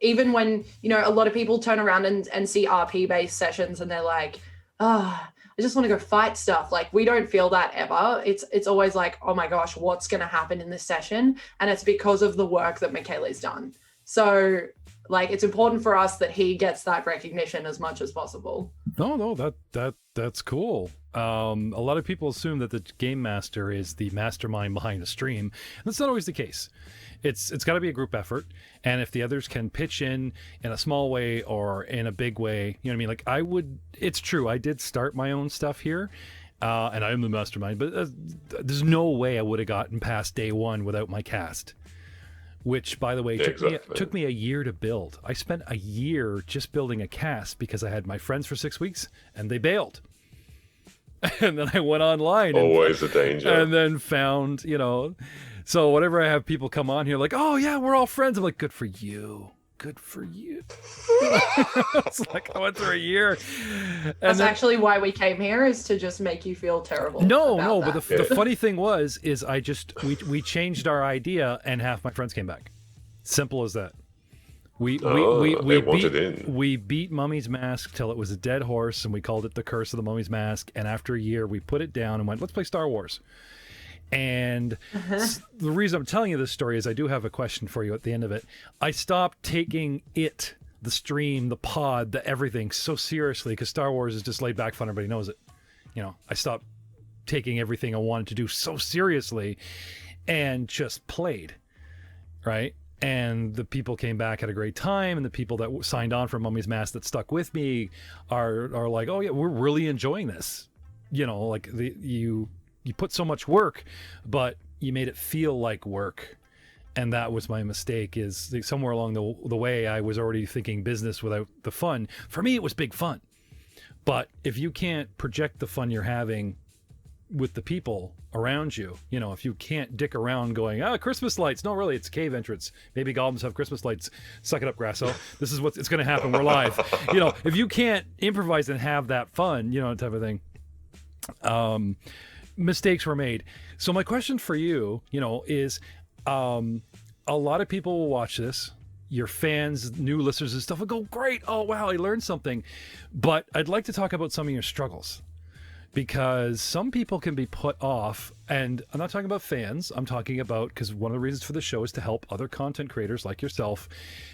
even when, a lot of people turn around and see RP based sessions and they're like, I just want to go fight stuff. Like we don't feel that ever. It's always like, oh my gosh, what's going to happen in this session? And it's because of the work that Michele's done. So like, it's important for us that he gets that recognition as much as possible. No, that's cool. A lot of people assume that the game master is the mastermind behind the stream. That's not always the case. It's got to be a group effort, and if the others can pitch in a small way or in a big way, you know what I mean? Like it's true, I did start my own stuff here, and I am the mastermind, but there's no way I would have gotten past day one without my cast, which, by the way, took me a year to build. I spent a year just building a cast because I had my friends for 6 weeks, and they bailed. And then I went online. Always a danger. And then found, so whenever I have people come on here like, oh yeah, we're all friends, I'm like, good for you. Good for you. It's like I went through a year. That's actually why we came here, is to just make you feel terrible. No, but the funny thing is we changed our idea and half my friends came back. Simple as that. We beat Mummy's Mask till it was a dead horse, and we called it the Curse of the Mummy's Mask. And after a year, we put it down and went, let's play Star Wars. And the reason I'm telling you this story is I do have a question for you at the end of it. I stopped taking the stream, the pod, the everything so seriously because Star Wars is just laid back fun. Everybody knows it. I stopped taking everything I wanted to do so seriously and just played, right? And the people came back, had a great time, and the people that signed on for Mummy's Mask that stuck with me are like, oh yeah, we're really enjoying this. Like you put so much work, but you made it feel like work. And that was my mistake, is somewhere along the way, I was already thinking business without the fun. For me, it was big fun. But if you can't project the fun you're having with the people around you, if you can't dick around going, Christmas lights. No, really, it's cave entrance. Maybe goblins have Christmas lights. Suck it up, Grasso. This is it's going to happen. We're live. If you can't improvise and have that fun, type of thing, mistakes were made. So my question for you, is a lot of people will watch this. Your fans, new listeners and stuff will go, great. Oh, wow, I learned something. But I'd like to talk about some of your struggles. because some people can be put off, and I'm not talking about fans. I'm talking about, because one of the reasons for the show is to help other content creators like yourself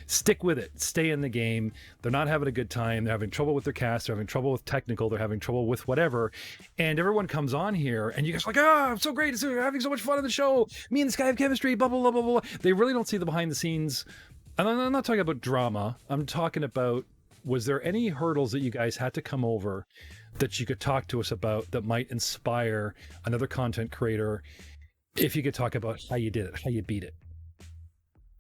stick with it, stay in the game. They're not having a good time. They're having trouble with their cast. They're having trouble with technical. They're having trouble with whatever. And everyone comes on here and you guys are like, I'm so great. We're having so much fun on the show. Me and this guy have chemistry, blah, blah, blah, blah, blah. They really don't see the behind the scenes. And I'm not talking about drama. I'm talking about, was there any hurdles that you guys had to come over that you could talk to us about that might inspire another content creator? If you could talk about how you did it, how you beat it.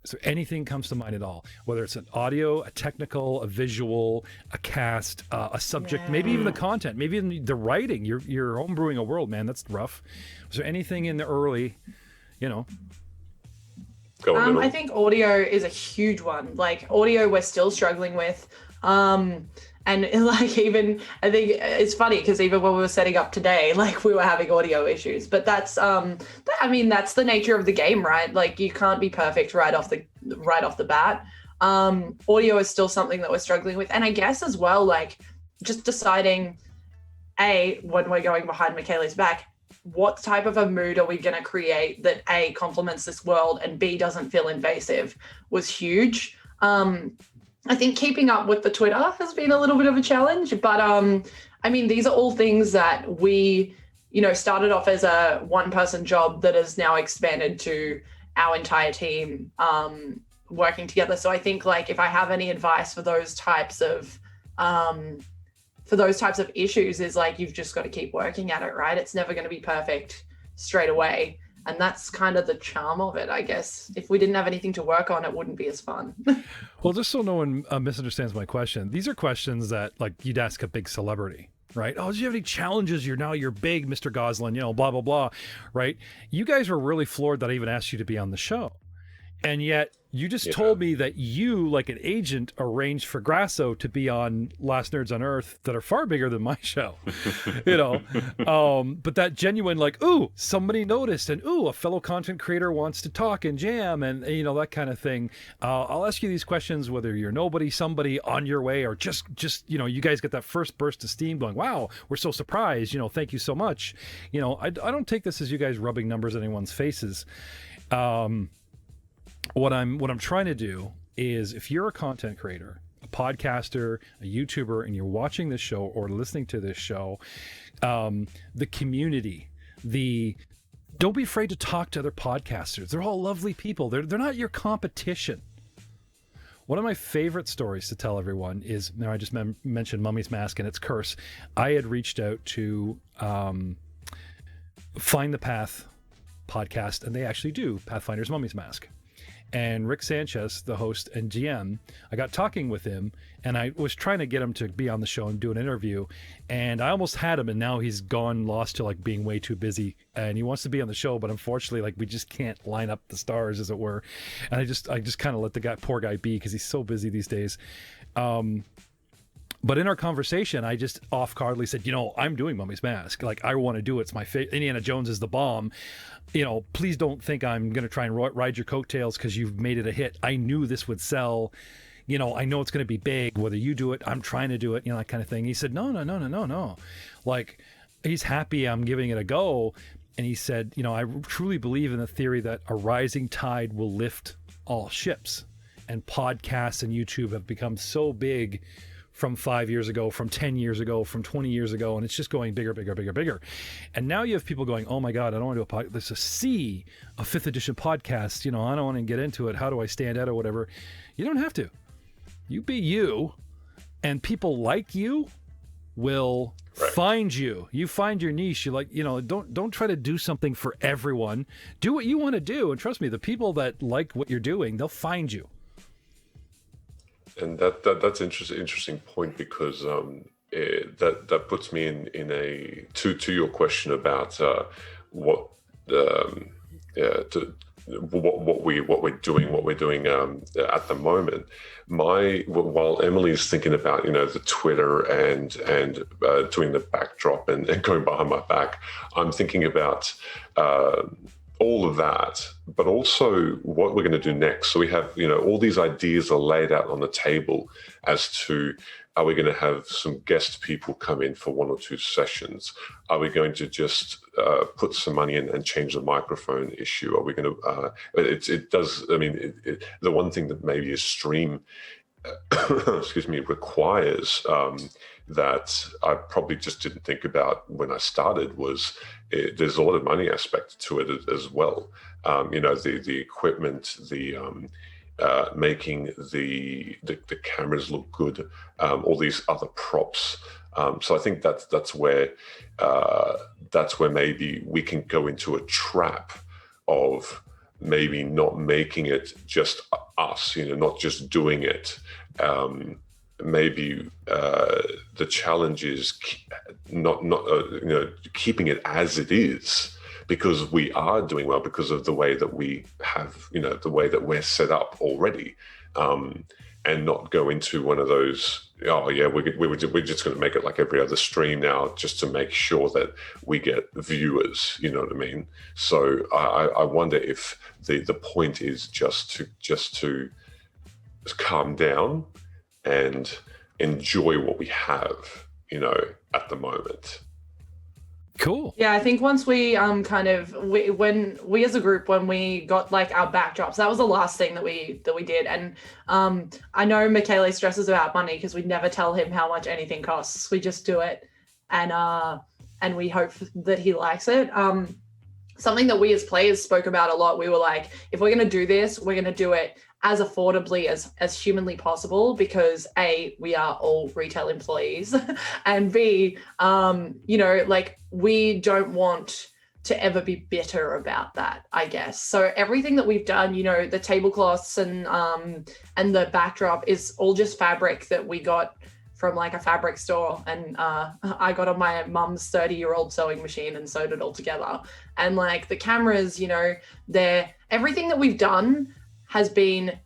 So anything comes to mind at all, whether it's an audio, a technical, a visual, a cast, a subject, maybe even the content, maybe even the writing. You're homebrewing a world, man. That's rough. Was there anything in the early, I think audio is a huge one. Like audio, we're still struggling with. And like, even, I think it's funny because even when we were setting up today, like we were having audio issues, but that's, that's the nature of the game, right? Like you can't be perfect right off the bat. Audio is still something that we're struggling with. And I guess as well, like just deciding, A, when we're going behind Michele's back, what type of a mood are we going to create that A, complements this world and B, doesn't feel invasive was huge. I think keeping up with the Twitter has been a little bit of a challenge, but these are all things that we, started off as a one-person job that has now expanded to our entire team working together. So I think like if I have any advice for those types of issues is like, you've just got to keep working at it, right? It's never going to be perfect straight away. And that's kind of the charm of it, I guess. If we didn't have anything to work on, it wouldn't be as fun. Well, just so no one misunderstands my question, these are questions that like you'd ask a big celebrity, right? Oh, do you have any challenges? You're big, Mr. Goslin, blah, blah, blah, right? You guys were really floored that I even asked you to be on the show. And yet you just told me that you, like an agent, arranged for Grasso to be on Last Nerds on Earth that are far bigger than my show, but that genuine, like, ooh, somebody noticed, and ooh, a fellow content creator wants to talk and jam, and that kind of thing. I'll ask you these questions, whether you're nobody, somebody on your way, or just you guys get that first burst of steam going, wow, we're so surprised, thank you so much. I don't take this as you guys rubbing numbers in anyone's faces. What I'm trying to do is, if you're a content creator, a podcaster, a YouTuber, and you're watching this show or listening to this show, the community, don't be afraid to talk to other podcasters. They're all lovely people. They're not your competition. One of my favorite stories to tell everyone is, I just mentioned Mummy's Mask and its curse. I had reached out to Find the Path podcast, and they actually do Pathfinder's Mummy's Mask. And Rick Sanchez, the host and GM, I got talking with him, and I was trying to get him to be on the show and do an interview, and I almost had him, and now he's lost to like being way too busy, and he wants to be on the show, but unfortunately, like, we just can't line up the stars, as it were. And I just kind of let the poor guy be, because he's so busy these days. But in our conversation, I just off-guardly said, I'm doing Mummy's Mask. Like, I want to do it. It's my favorite. Indiana Jones is the bomb. Please don't think I'm going to try and ride your coattails because you've made it a hit. I knew this would sell. I know it's going to be big. Whether you do it, I'm trying to do it, that kind of thing. He said, no. Like, he's happy I'm giving it a go. And he said, I truly believe in the theory that a rising tide will lift all ships. And podcasts and YouTube have become so big from 5 years ago, from 10 years ago, from 20 years ago, and it's just going bigger, bigger, bigger, bigger. And now you have people going, oh my God, I don't want to do a podcast. There's a sea of 5th edition podcasts. I don't want to get into it. How do I stand out or whatever? You don't have to. You be you, and people like you will find you. You find your niche. You like, don't try to do something for everyone. Do what you want to do. And trust me, the people that like what you're doing, they'll find you. And that's an interesting point, because that puts me in a to your question about what we're doing at the moment. While Emily's thinking about the Twitter and doing the backdrop and going behind my back, I'm thinking about all of that, but also what we're going to do next. So we have, all these ideas are laid out on the table as to Are we going to have some guest people come in for 1 or 2 sessions? Are we going to just put some money in and change the microphone issue? Are we going to? It does. I mean, the one thing that maybe a stream, excuse me, requires that I probably just didn't think about when I started was there's a lot of money aspect to it as well. The equipment, making the cameras look good, all these other props. So I think that's where maybe we can go into a trap of maybe not making it just us, not just doing it. Maybe the challenge is not keeping it as it is, because we are doing well because of the way that we have, the way that we're set up already, and not go into one of those, oh yeah, we're just going to make it like every other stream now, just to make sure that we get viewers, you know what I mean? So I wonder if the point is just to calm down and enjoy what we have, at the moment. Cool. Yeah, I think once we when we as a group, when we got like our backdrops, that was the last thing that we did. And I know Michele stresses about money because we never tell him how much anything costs. We just do it, and we hope that he likes it. Something that we as players spoke about a lot. We were like, if we're gonna do this, we're gonna do it as affordably as humanly possible, because A, we are all retail employees, and B, we don't want to ever be bitter about that, I guess. So everything that we've done, the tablecloths and the backdrop is all just fabric that we got from like a fabric store, and I got on my mum's 30-year-old sewing machine and sewed it all together. And like the cameras, everything that we've done has been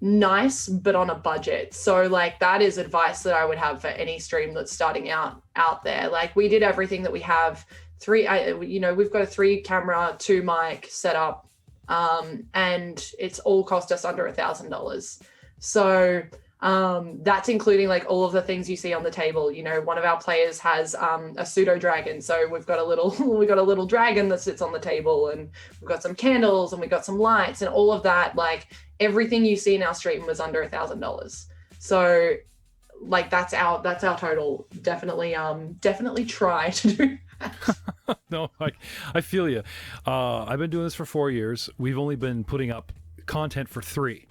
nice, but on a budget. So like that is advice that I would have for any stream that's starting out there. Like we did everything that we have. We've got a 3 camera, 2 mic setup, and it's all cost us under $1,000. So that's including like all of the things you see on the table. One of our players has a pseudo dragon, so we've got a little dragon that sits on the table, and we've got some candles, and we've got some lights, and all of that. Like everything you see in our stream was under $1,000. So like that's our total. Definitely try to do that. No, I feel you. I've been doing this for 4 years. We've only been putting up content for 3.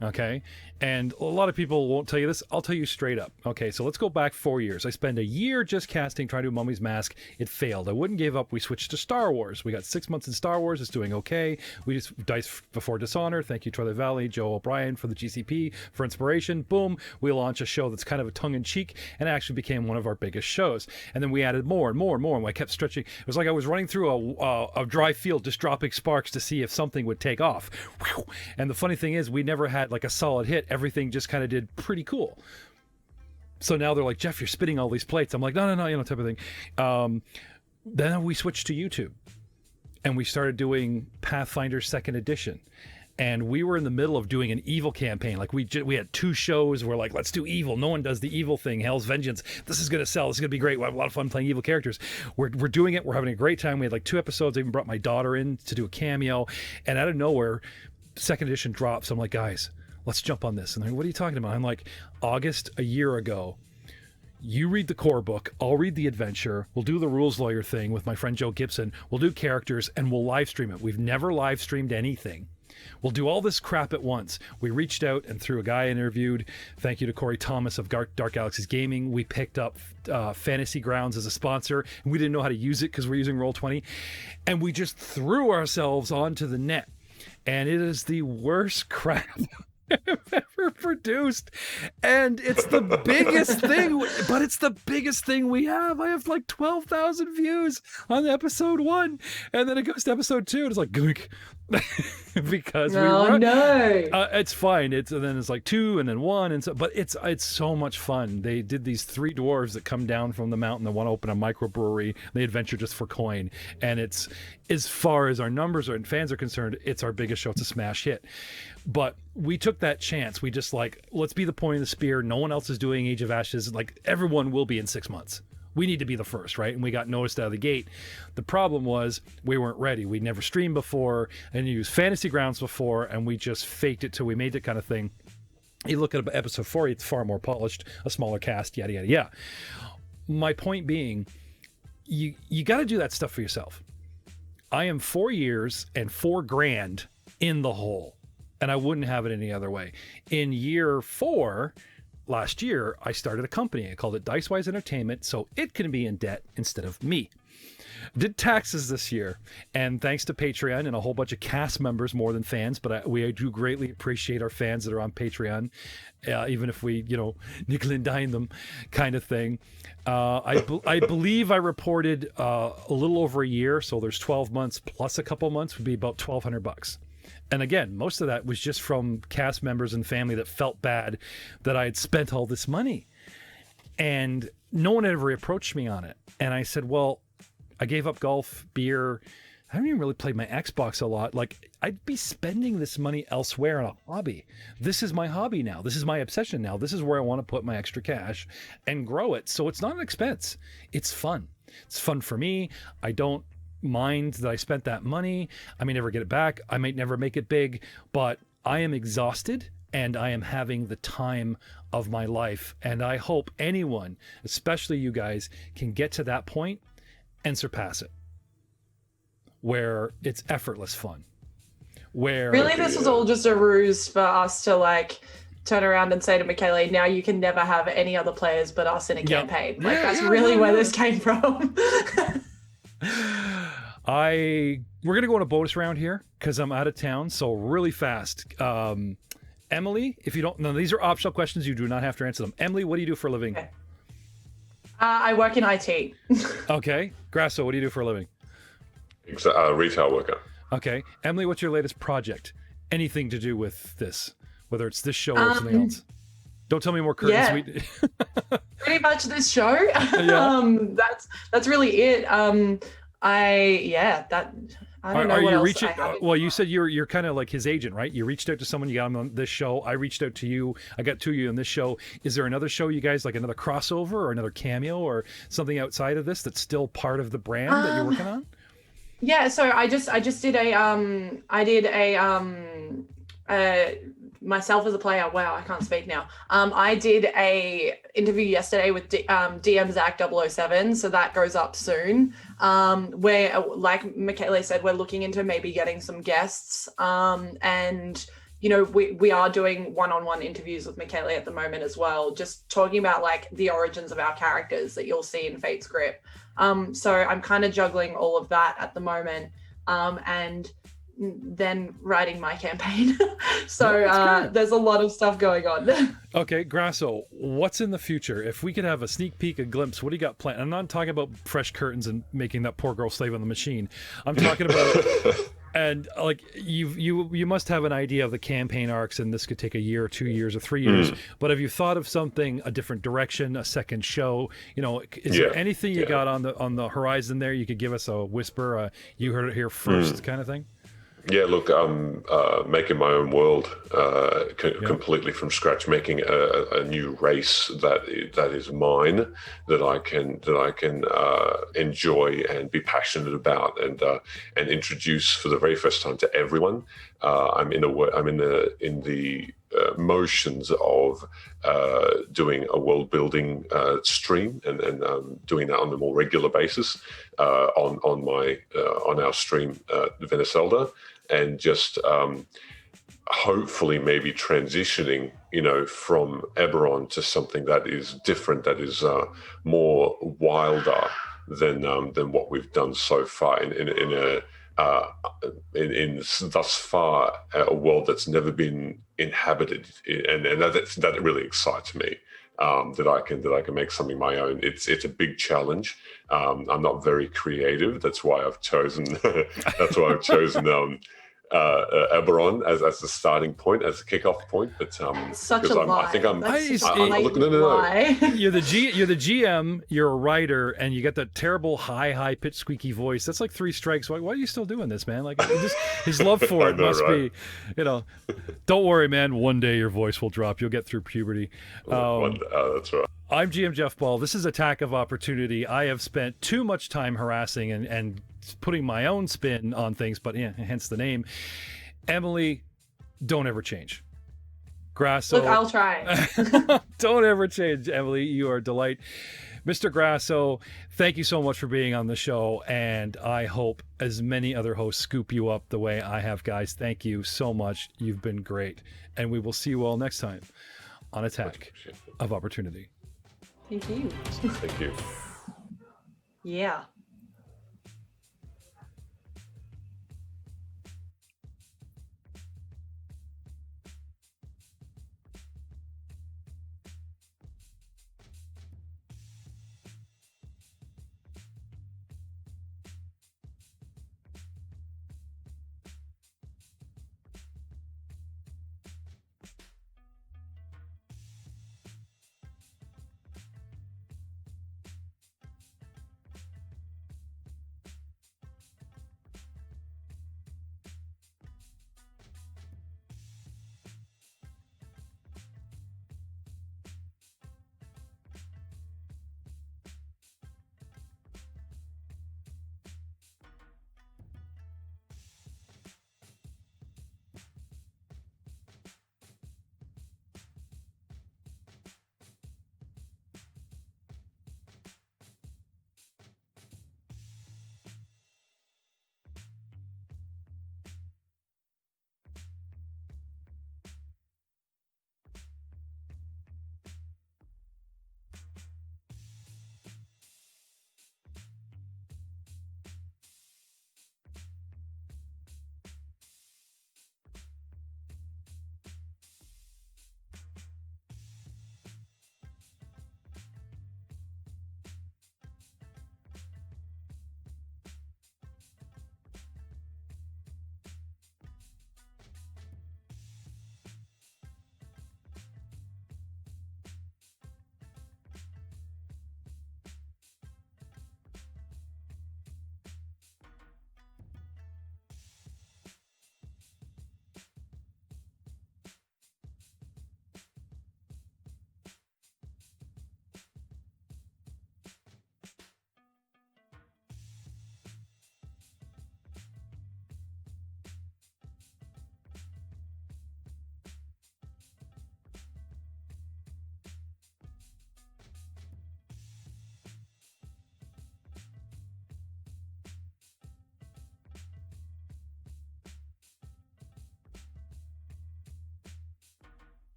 Okay. And a lot of people won't tell you this. I'll tell you straight up. Okay. So let's go back 4 years. I spent a year just casting, trying to do Mummy's Mask. It failed. I wouldn't give up. We switched to Star Wars. We got 6 months in Star Wars. It's doing okay. We just Dice Before Dishonor. Thank you, Twilight Valley, Joe O'Brien for the GCP for inspiration. Boom. We launch a show that's kind of a tongue in cheek, and it actually became one of our biggest shows. And then we added more and more and more. And I kept stretching. It was like I was running through a dry field, just dropping sparks to see if something would take off. And the funny thing is, we never had like a solid hit. Everything just kind of did pretty cool. So now they're like, Jeff, you're spitting all these plates. I'm like, no, type of thing. Then we switched to YouTube, and we started doing Pathfinder 2nd Edition. And we were in the middle of doing an evil campaign. Like we had 2 shows. We're like, let's do evil. No one does the evil thing. Hell's Vengeance. This is going to sell. This is going to be great. We'll have a lot of fun playing evil characters. We're doing it. We're having a great time. We had like 2 episodes. I even brought my daughter in to do a cameo. And out of nowhere, 2nd Edition drops. I'm like, guys, let's jump on this. And they're like, what are you talking about? I'm like, August a year ago, you read the core book, I'll read the adventure, we'll do the rules lawyer thing with my friend Joe Gibson, we'll do characters, and we'll live stream it. We've never live streamed anything. We'll do all this crap at once. We reached out, and through a guy I interviewed, thank you to Corey Thomas of Dark Galaxies Gaming, we picked up Fantasy Grounds as a sponsor, and we didn't know how to use it because we're using Roll20, and we just threw ourselves onto the net. And it is the worst crap I've ever produced, and it's the biggest thing, but it's the biggest thing we have. I have like 12,000 views on episode 1, and then it goes to episode 2, and it's like goink. Because it's fine. And then it's like 2, and then 1, and so. But it's so much fun. They did these 3 dwarves that come down from the mountain that want to open a microbrewery. They adventure just for coin, and it's, as far as our numbers and fans are concerned, it's our biggest show. It's a smash hit. But we took that chance. We just like, let's be the point of the spear. No one else is doing Age of Ashes. Like, everyone will be in 6 months. We need to be the first, right? And we got noticed out of the gate. The problem was we weren't ready. We'd never streamed before and used Fantasy Grounds before, and we just faked it till we made it kind of thing. You look at episode 4, it's far more polished, a smaller cast, yada, yada, yada. My point being, you got to do that stuff for yourself. I am 4 years and $4,000 in the hole, and I wouldn't have it any other way. In year 4, last year, I started a company. I called it Dicewise Entertainment, so it can be in debt instead of me. Did taxes this year, and thanks to Patreon and a whole bunch of cast members more than fans, but we do greatly appreciate our fans that are on Patreon, even if we, nickel and dime them kind of thing. I believe I reported a little over a year, so there's 12 months plus a couple months would be about $1,200. And again, most of that was just from cast members and family that felt bad that I had spent all this money. And no one ever approached me on it. And I said, well, I gave up golf, beer. I haven't even really played my Xbox a lot. Like, I'd be spending this money elsewhere on a hobby. This is my hobby now. This is my obsession now. This is where I want to put my extra cash and grow it. So it's not an expense. It's fun. It's fun for me. I don't mind that I spent that money. I may never get it back. I might never make it big, but I am exhausted and I am having the time of my life. And I hope anyone, especially you guys, can get to that point and surpass it, where it's effortless fun. Where really this was all just a ruse for us to like turn around and say to Michele, now you can never have any other players but us in a campaign. Like that's really where this came from. We're gonna go on a bonus round here because I'm out of town, so really fast. Emily, if you don't know, these are optional questions, you do not have to answer them. Emily, what do you do for a living? Okay. I work in IT. Okay. Grasso, what do you do for a living? Retail worker. Okay. Emily, what's your latest project? Anything to do with this, whether it's this show or something else? Don't tell me more curtains. Yeah. Pretty much this show. Yeah. That's really it. I don't know what else reaching? I have. Well, you said you're kind of like his agent, right? You reached out to someone, you got him on this show. I reached out to you. I got to you on this show. Is there another show you guys like, another crossover or another cameo or something outside of this that's still part of the brand that you're working on? Yeah, so I just did myself as a player. Wow, I can't speak now. I did a interview yesterday with DM Zach 007, so that goes up soon. Where, like Michele said, we're looking into maybe getting some guests. And we are doing one-on-one interviews with Michele at the moment as well, just talking about like the origins of our characters that you'll see in Fate's Grip. So I'm kind of juggling all of that at the moment. And then writing my campaign. So there's a lot of stuff going on. Okay, Grasso, what's in the future? If we could have a sneak peek, a glimpse, what do you got planned? I'm not talking about fresh curtains and making that poor girl slave on the machine. I'm talking about, and like you must have an idea of the campaign arcs, and this could take a year or 2 years or 3 years. But have you thought of something, a different direction, a second show? Is there anything you got on the horizon there? You could give us a whisper, you heard it here first kind of thing? Yeah, look, I'm making my own world completely from scratch, making a new race that is mine, that I can enjoy and be passionate about and introduce for the very first time to everyone. I'm in the motions of doing a world building stream and doing that on a more regular basis on our stream Veneselda, and just hopefully maybe transitioning from Eberron to something that is different, that is more wilder than what we've done so far in thus far a world that's never been inhabited, and that really excites me. That I can make something my own. It's a big challenge. I'm not very creative. That's why I've chosen Eberron as the starting point, as a kickoff point. But Such because a lie. I think I'm. That's such a look, blatant lie. You're the GM, you're a writer, and you got that terrible high pitched squeaky voice. That's like 3 strikes. Why are you still doing this, man? Like his love for it know, must right? be, don't worry, man. One day your voice will drop. You'll get through puberty. That's right. I'm GM Jeff Ball. This is Attack of Opportunity. I have spent too much time harassing and putting my own spin on things, but yeah, hence the name. Emily, don't ever change. Grasso. Look, I'll try. Don't ever change, Emily. You are a delight. Mr. Grasso, thank you so much for being on the show, and I hope as many other hosts scoop you up the way I have, guys. Thank you so much. You've been great, and we will see you all next time on Attack of Opportunity. Thank you. Thank you. Yeah.